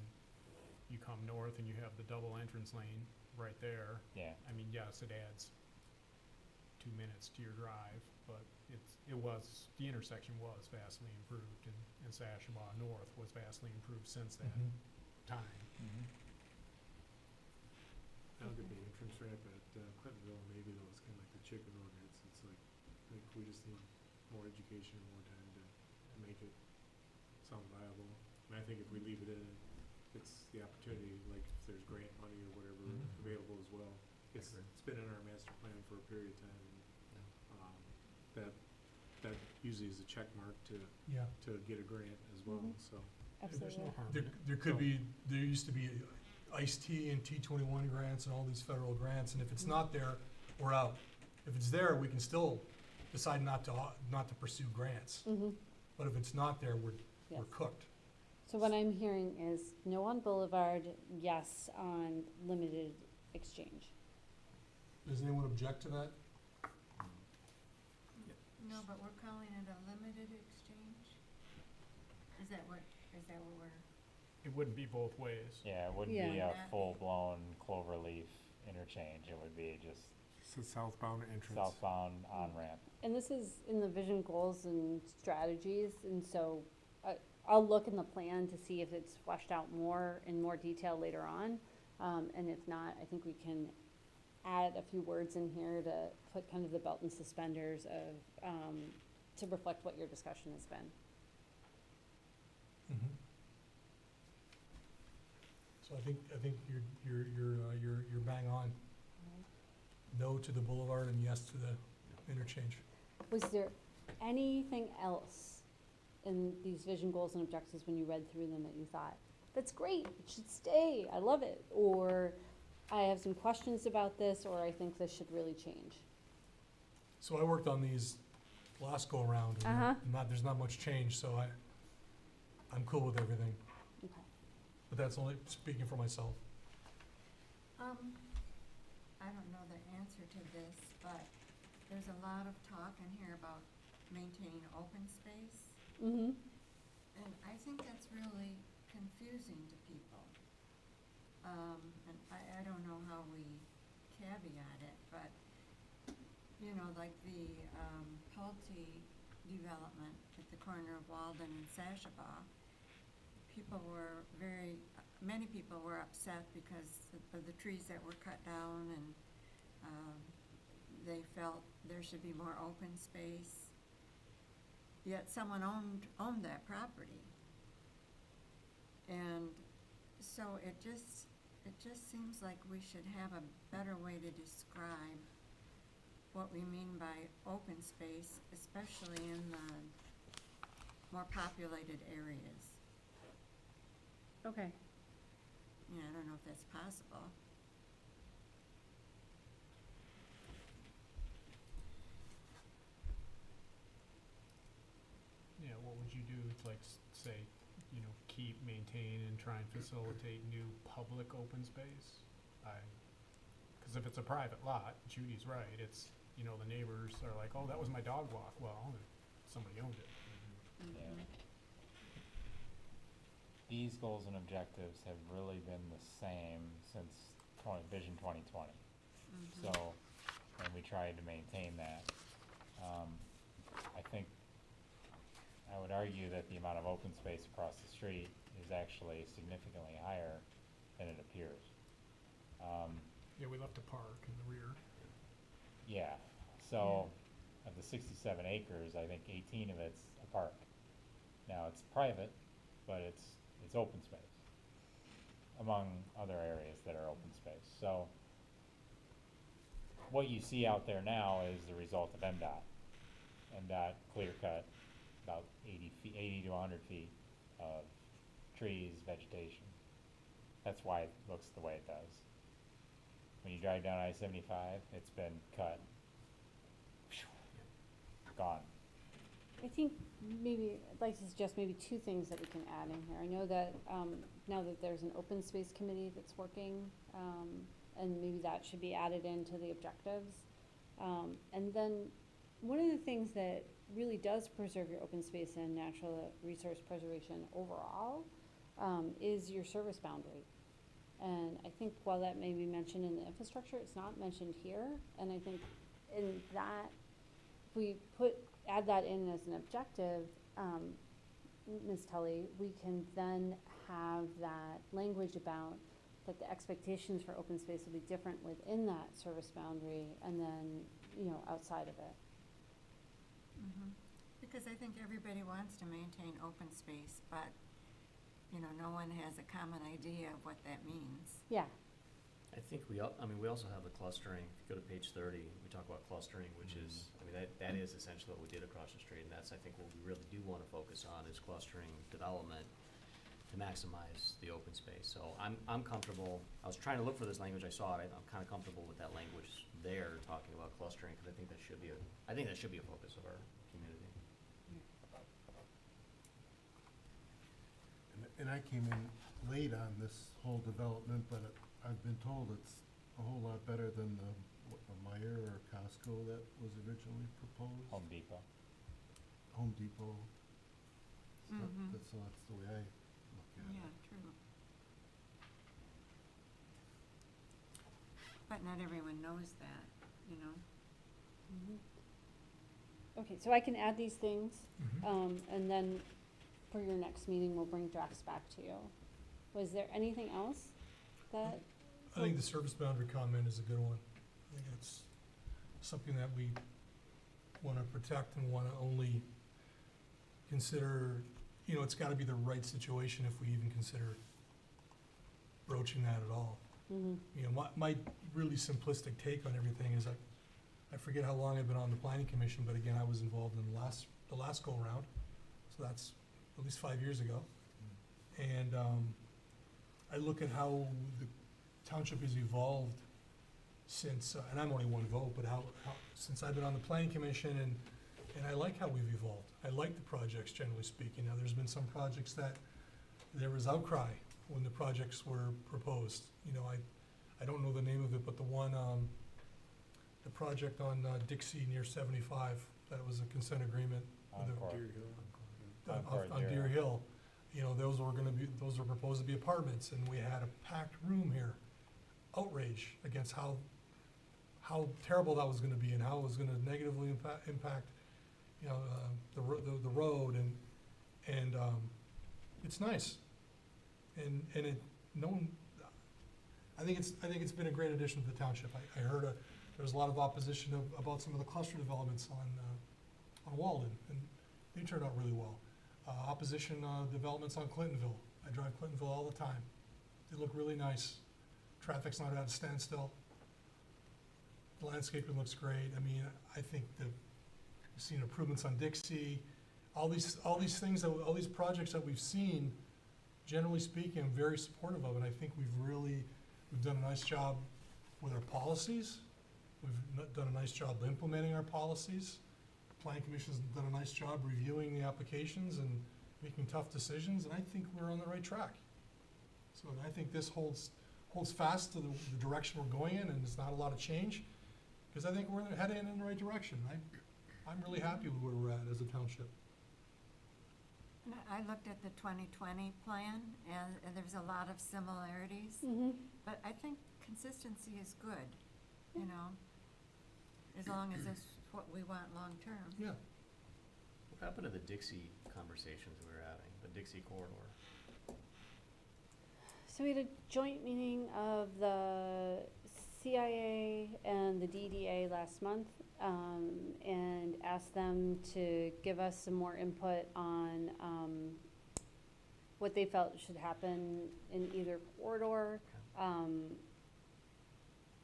you come north and you have the double entrance lane right there. Yeah, I mean, yes, it adds 2 minutes to your drive, but the intersection was vastly improved, and Sashabaw North was vastly improved since that Mhm. time. I don't get the entrance ramp at Clintonville, maybe though, it's kinda like the chicken ordinance, it's like we just need more education and more time to make it sound viable. And I think if we leave it in, it's the opportunity, like if there's grant money or whatever Mhm. available as well. It's been in our master plan for a period of time, and, that usually is a check mark to Yeah. get a grant as well, Mhm. so. There's no Absolutely. harm There, in it. there could be, there used to be ICE-T and T21 grants and all these federal grants, and if it's not there, we're out. If it's there, we can still decide not to pursue grants. Mm-hmm. But if it's not there, we're Yes. cooked. So what I'm hearing is no on Boulevard, yes on limited exchange. Does anyone object to that? No, but we're calling it a limited exchange? Is that what we're, It wouldn't be both ways. yeah, it wouldn't be Yeah. a full-blown cloverleaf interchange, it would be just It's a southbound entrance. southbound on-ramp. And this is in the vision goals and strategies, and so I'll look in the plan to see if it's fleshed out in more detail later on. And if not, I think we can add a few words in here to put kind of the belt and suspenders of, to reflect what your discussion has been. So I think you're bang on. No to the boulevard and yes to the interchange. Was there anything else in these vision goals and objectives when you read through them that you thought, that's great, it should stay, I love it, or I have some questions about this, or I think this should really change? So I worked on these last go around, and there's not much change, so I'm cool with everything. Okay. But that's only speaking for myself. I don't know the answer to this, but there's a lot of talk in here about maintaining open space. Mm-hmm. And I think that's really confusing to people. And I don't know how we caveat it, but, you know, like the Pulte development at the corner of Walden and Sashabaw, many people were upset because of the trees that were cut down, and they felt there should be more open space. Yet someone owned that property. And so it just seems like we should have a better way to describe what we mean by open space, especially in the more populated areas. Okay. Yeah, I don't know if that's possible. Yeah, what would you do to say, keep, maintain, and try and facilitate new public open space? Because if it's a private lot, Judy's right, it's, the neighbors are like, oh, that was my dog walk. Well, somebody owned it. Yeah. These goals and objectives have really been the same since Vision 2020. So, and we tried to maintain that. I think, I would argue that the amount of open space across the street is actually significantly higher than it appears. Yeah, we left a park in the rear. Yeah, so of the 67 acres, I think 18 of it's a park. Now, it's private, but it's open space, among other areas that are open space. So what you see out there now is the result of MDOT. MDOT clear cut about 80 to 100 feet of trees, vegetation. That's why it looks the way it does. When you drive down I-75, it's been cut. Gone. I think maybe, I'd like to suggest maybe two things that we can add in here. I know that now that there's an open space committee that's working, and maybe that should be added into the objectives. And then one of the things that really does preserve your open space and natural resource preservation overall is your service boundary. And I think while that may be mentioned in the infrastructure, it's not mentioned here. And I think in that, if we add that in as an objective, Ms. Tully, we can then have that language about that the expectations for open space will be different within that service boundary and then, outside of it. Because I think everybody wants to maintain open space, but, no one has a common idea of what that means. Yeah. I think we also have the clustering. If you go to page 30, we talk about clustering, which is, that is essentially what we did across the street, and that's, I think, what we really do want to focus on is clustering development to maximize the open space. So I'm comfortable. I was trying to look for this language. I saw it. I'm kind of comfortable with that language there, talking about clustering, because I think that should be a focus of our community. And I came in late on this whole development, but I've been told it's a whole lot better than the Meijer or Costco that was originally proposed. Home Depot. Home Depot. That's the way I look at it. Yeah, true. But not everyone knows that, Okay, so I can add these things, and then for your next meeting, we'll bring drafts back to you. Was there anything else that? I think the service boundary comment is a good one. I think it's something that we want to protect and want to only consider, it's got to be the right situation if we even consider broaching that at all. My really simplistic take on everything is I forget how long I've been on the planning commission, but again, I was involved in the last go-around, so that's at least 5 years ago. And I look at how the township has evolved since, and I'm only one vote, but how since I've been on the planning commission, and I like how we've evolved. I like the projects, generally speaking. Now, there's been some projects that there was outcry when the projects were proposed. You know, I don't know the name of it, but the one, the project on Dixie near 75, that was a consent agreement. with the- Encore. Deer Hill. Encore on Deer Deer Hill. Hill. You know, those were proposed to be apartments, and we had a packed room here. Outrage against how terrible that was gonna be and how it was gonna negatively impact, you know, the road, and it's nice. And it, no one, I think it's been a great addition to the township. I heard there was a lot of opposition about some of the cluster developments on Walden, and they turned out really well. Opposition developments on Clintonville. I drive Clintonville all the time. They look really nice. Traffic's not at a standstill. The landscaping looks great. I mean, I think we've seen improvements on Dixie. All these things, all these projects that we've seen, generally speaking, I'm very supportive of, and I think we've done a nice job with our policies. We've done a nice job implementing our policies. Planning Commission's done a nice job reviewing the applications and making tough decisions, and I think we're on the right track. So I think this holds fast to the direction we're going in, and there's not a lot of change, because I think we're heading in the right direction. I'm really happy with where we're at as a township. And I looked at the 2020 plan, and there's a lot of similarities, but I think consistency is good, you know, as long as it's what we want long-term. Yeah. What happened to the Dixie conversations we were having, the Dixie corridor? So we had a joint meeting of the CIA and the DDA last month, and asked them to give us some more input on what they felt should happen in either corridor.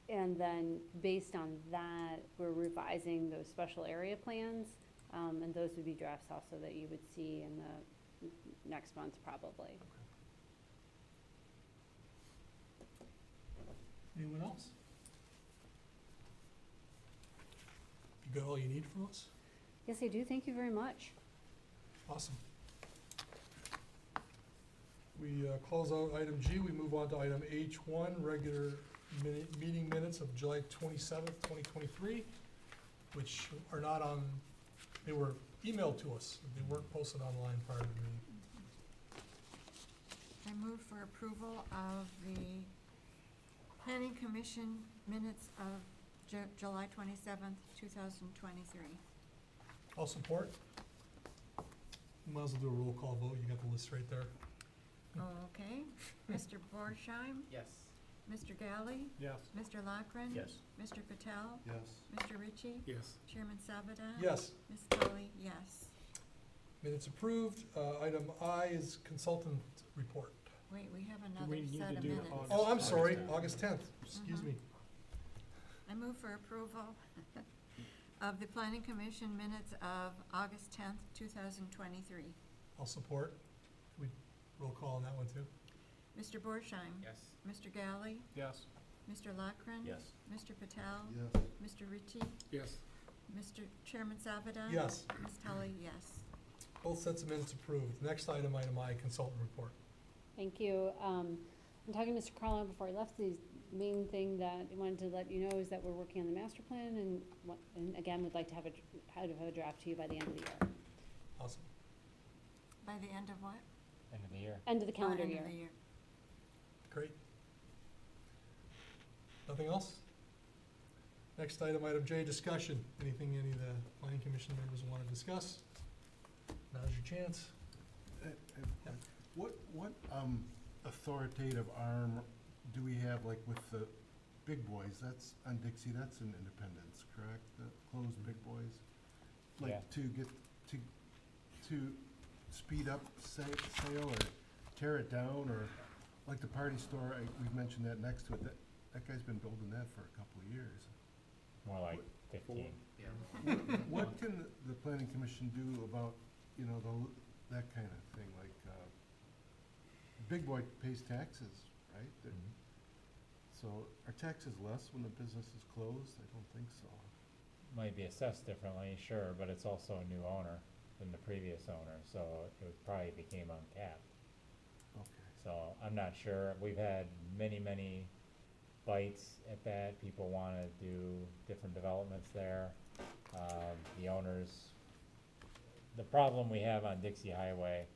And then based on that, we're revising those special area plans, and those would be drafts also that you would see in the next month probably. Anyone else? You got all you need from us? Yes, I do. Thank you very much. Awesome. We close out item G. We move on to item H1, regular meeting minutes of July 27th, 2023, which are not on, they were emailed to us. They weren't posted online prior to the meeting. I move for approval of the Planning Commission minutes of July 27th, 2023. I'll support. Might as well do a roll call vote. You got the list right there. Okay. Mr. Borsheim? Yes. Mr. Galley? Yes. Mr. Lockren? Yes. Mr. Patel? Yes. Mr. Ritchie? Yes. Chairman Sabada? Yes. Ms. Tully? Yes. Minutes approved. Item I is consultant report. Wait, we have we another need set to of do minutes. August? Oh, I'm sorry, August 10th. August 10th. Excuse me. I move for approval of the Planning Commission minutes of August 10th, 2023. I'll support. We roll call on that one too. Mr. Borsheim? Yes. Mr. Galley? Yes. Mr. Lockren? Yes. Mr. Patel? Yes. Mr. Ritchie? Yes. Mr. Chairman Sabada? Yes. Ms. Tully, yes. Both sets of minutes approved. Next item, item I, consultant report. Thank you. I'm talking to Mr. Carlin before I left. The main thing that I wanted to let you know is that we're working on the master plan, and again, we'd like to have a draft to you by the end of the year. Awesome. By the end of what? End of the year. End of the calendar End year. of the year. Great. Nothing else? Next item, item J, discussion. Anything any of the planning commission members want to discuss? Now's your chance. What authoritative arm do we have, like, with the big boys? That's on Dixie, that's in Independence, correct? The closed big boys? Yeah. Like, to get, to speed up sale or tear it down, or like the party store, we've mentioned that next to it, that guy's been building that for a couple of years. More like 15. Yeah. What can the planning commission do about, you know, that kind of thing, like, big boy pays taxes, right? So are taxes less when the business is closed? I don't think so. Might be assessed differently, sure, but it's also a new owner than the previous owner, so it probably became uncapped. Okay. So I'm not sure. We've had many bites at that. People want to do different developments there. The owners, the problem we have on Dixie Highway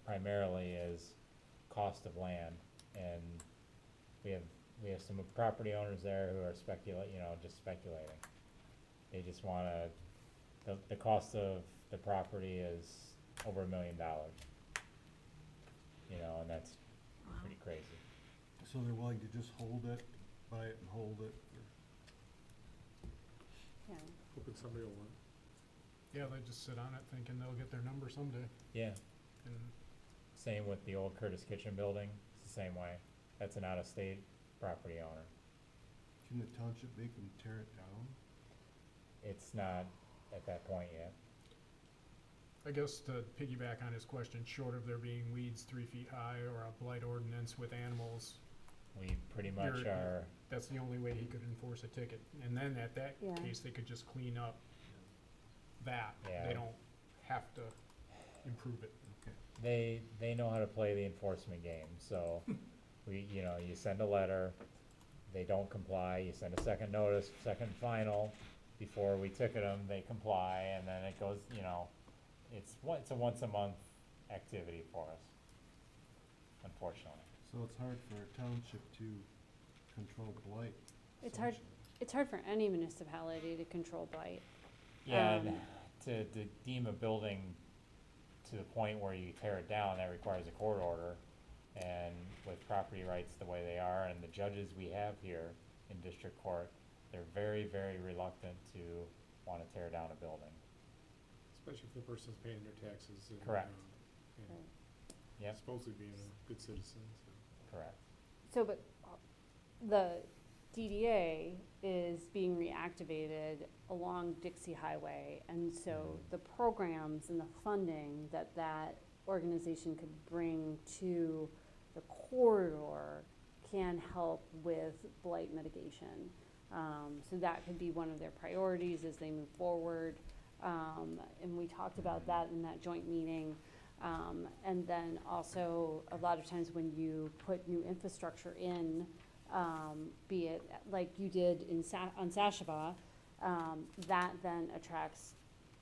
primarily is cost of land, and we have some property owners there who are just speculating. They just want to, the cost of the property is over $1 million. You know, and that's pretty crazy. So they're willing to just hold it, buy it and hold it? Yeah. Hoping somebody will want. Yeah, they just sit on it thinking they'll get their number someday. Yeah. And Same with the old Curtis Kitchen building. It's the same way. That's an out-of-state property owner. Can the township make them tear it down? It's not at that point yet. I guess to piggyback on his question, short of there being weeds 3 feet high or a blight ordinance with animals, We pretty much You're- are, that's the only way he could enforce a ticket. And then at that Yeah. case, they could just clean up that. Yeah. They don't have to improve it. they know how to play the enforcement game, so you send a letter, they don't comply, you send a second notice, second final, before we ticket them, they comply, and then it goes, it's a once a month activity for us, unfortunately. So it's hard for a township to control blight. It's hard, it's hard for any municipality to control blight. Yeah, and Um, to deem a building to the point where you tear it down, that requires a court order. And with property rights the way they are, and the judges we have here in district court, they're very, very reluctant to wanna tear down a building. Especially if the person's paying their taxes and. Correct. And Right. Yep, supposedly being a good citizen, so. correct. So, but the DDA is being reactivated along Dixie Highway, and so the programs and the funding that that organization could bring to the corridor can help with blight mitigation. So that could be one of their priorities as they move forward. And we talked about that in that joint meeting. And then also, a lot of times when you put new infrastructure in, be it like you did on Sashaba, that then attracts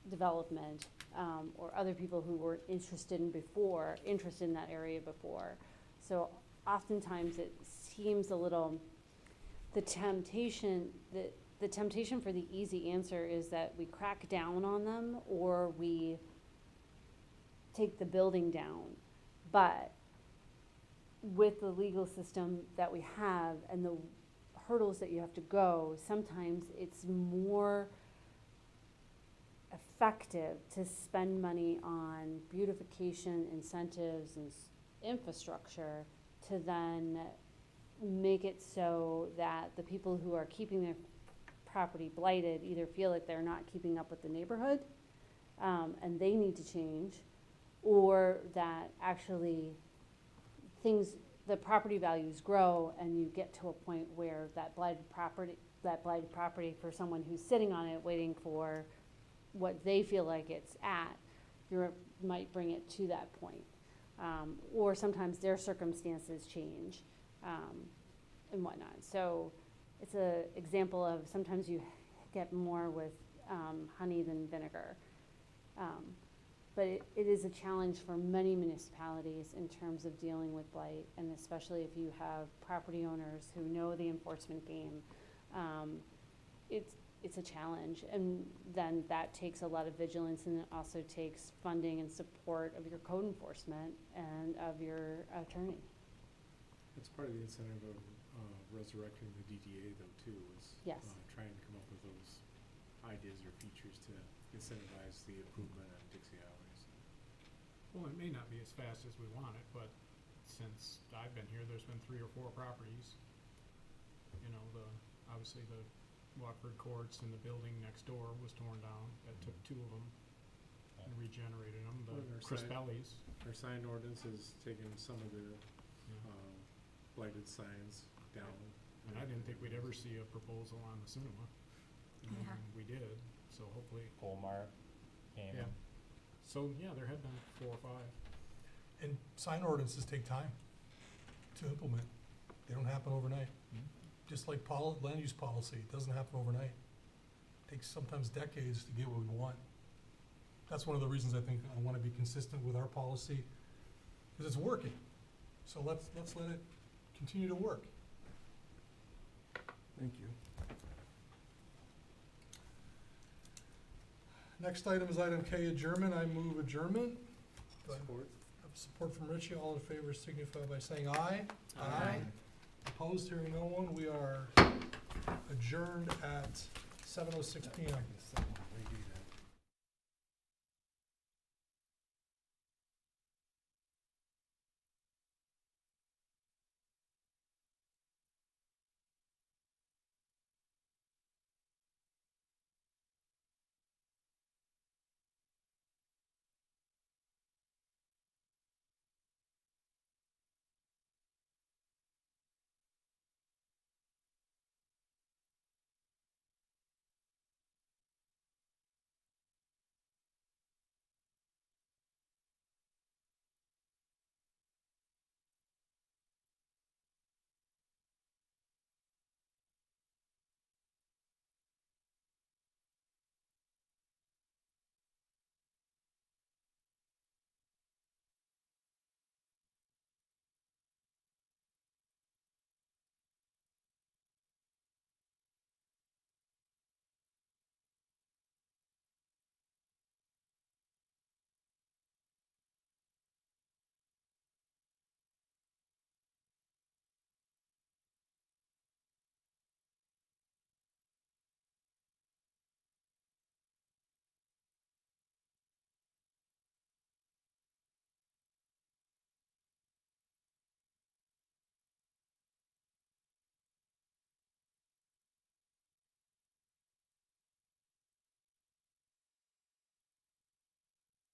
development, or other people who were interested in that area before. So oftentimes it seems a little, the temptation for the easy answer is that we crack down on them or we take the building down. But with the legal system that we have and the hurdles that you have to go, sometimes it's more effective to spend money on beautification incentives and infrastructure to then make it so that the people who are keeping their property blighted either feel like they're not keeping up with the neighborhood, and they need to change, or that actually the property values grow and you get to a point where that blighted property for someone who's sitting on it waiting for what they feel like it's at, you might bring it to that point. Or sometimes their circumstances change, and whatnot. So it's an example of sometimes you get more with honey than vinegar. But it is a challenge for many municipalities in terms of dealing with blight, and especially if you have property owners who know the enforcement game. It's a challenge, and then that takes a lot of vigilance, and it also takes funding and support of your code enforcement and of your attorney. That's part of the incentive of resurrecting the DDA though too, is Yes. trying to come up with those ideas or features to incentivize the improvement on Dixie Highway. So. Well, it may not be as fast as we want it, but since I've been here, there's been 3 or 4 properties. Obviously the Watford Courts, and the building next door was torn down. That took 2 of them and regenerated them, Well, the our Chris side- Bellies. Our sign ordinance has taken some of the, Yeah. blighted signs down. And I didn't think we'd ever see a proposal on the cinema. And Yeah. we did, so hopefully, Colmar came. yeah. So, yeah, there have been 4 or 5. And sign ordinances take time to implement. They don't happen overnight. Just like land use policy, it doesn't happen overnight. Takes sometimes decades to get what we want. That's one of the reasons I think I wanna be consistent with our policy, cause it's working. So let's let it continue to work. Thank you. Next item is item K, adjournment. I move adjournment. Do I Support. have support from Richie? All in favor signify by saying aye. Aye. Opposed, hearing no one, we are adjourned at 7:06 PM.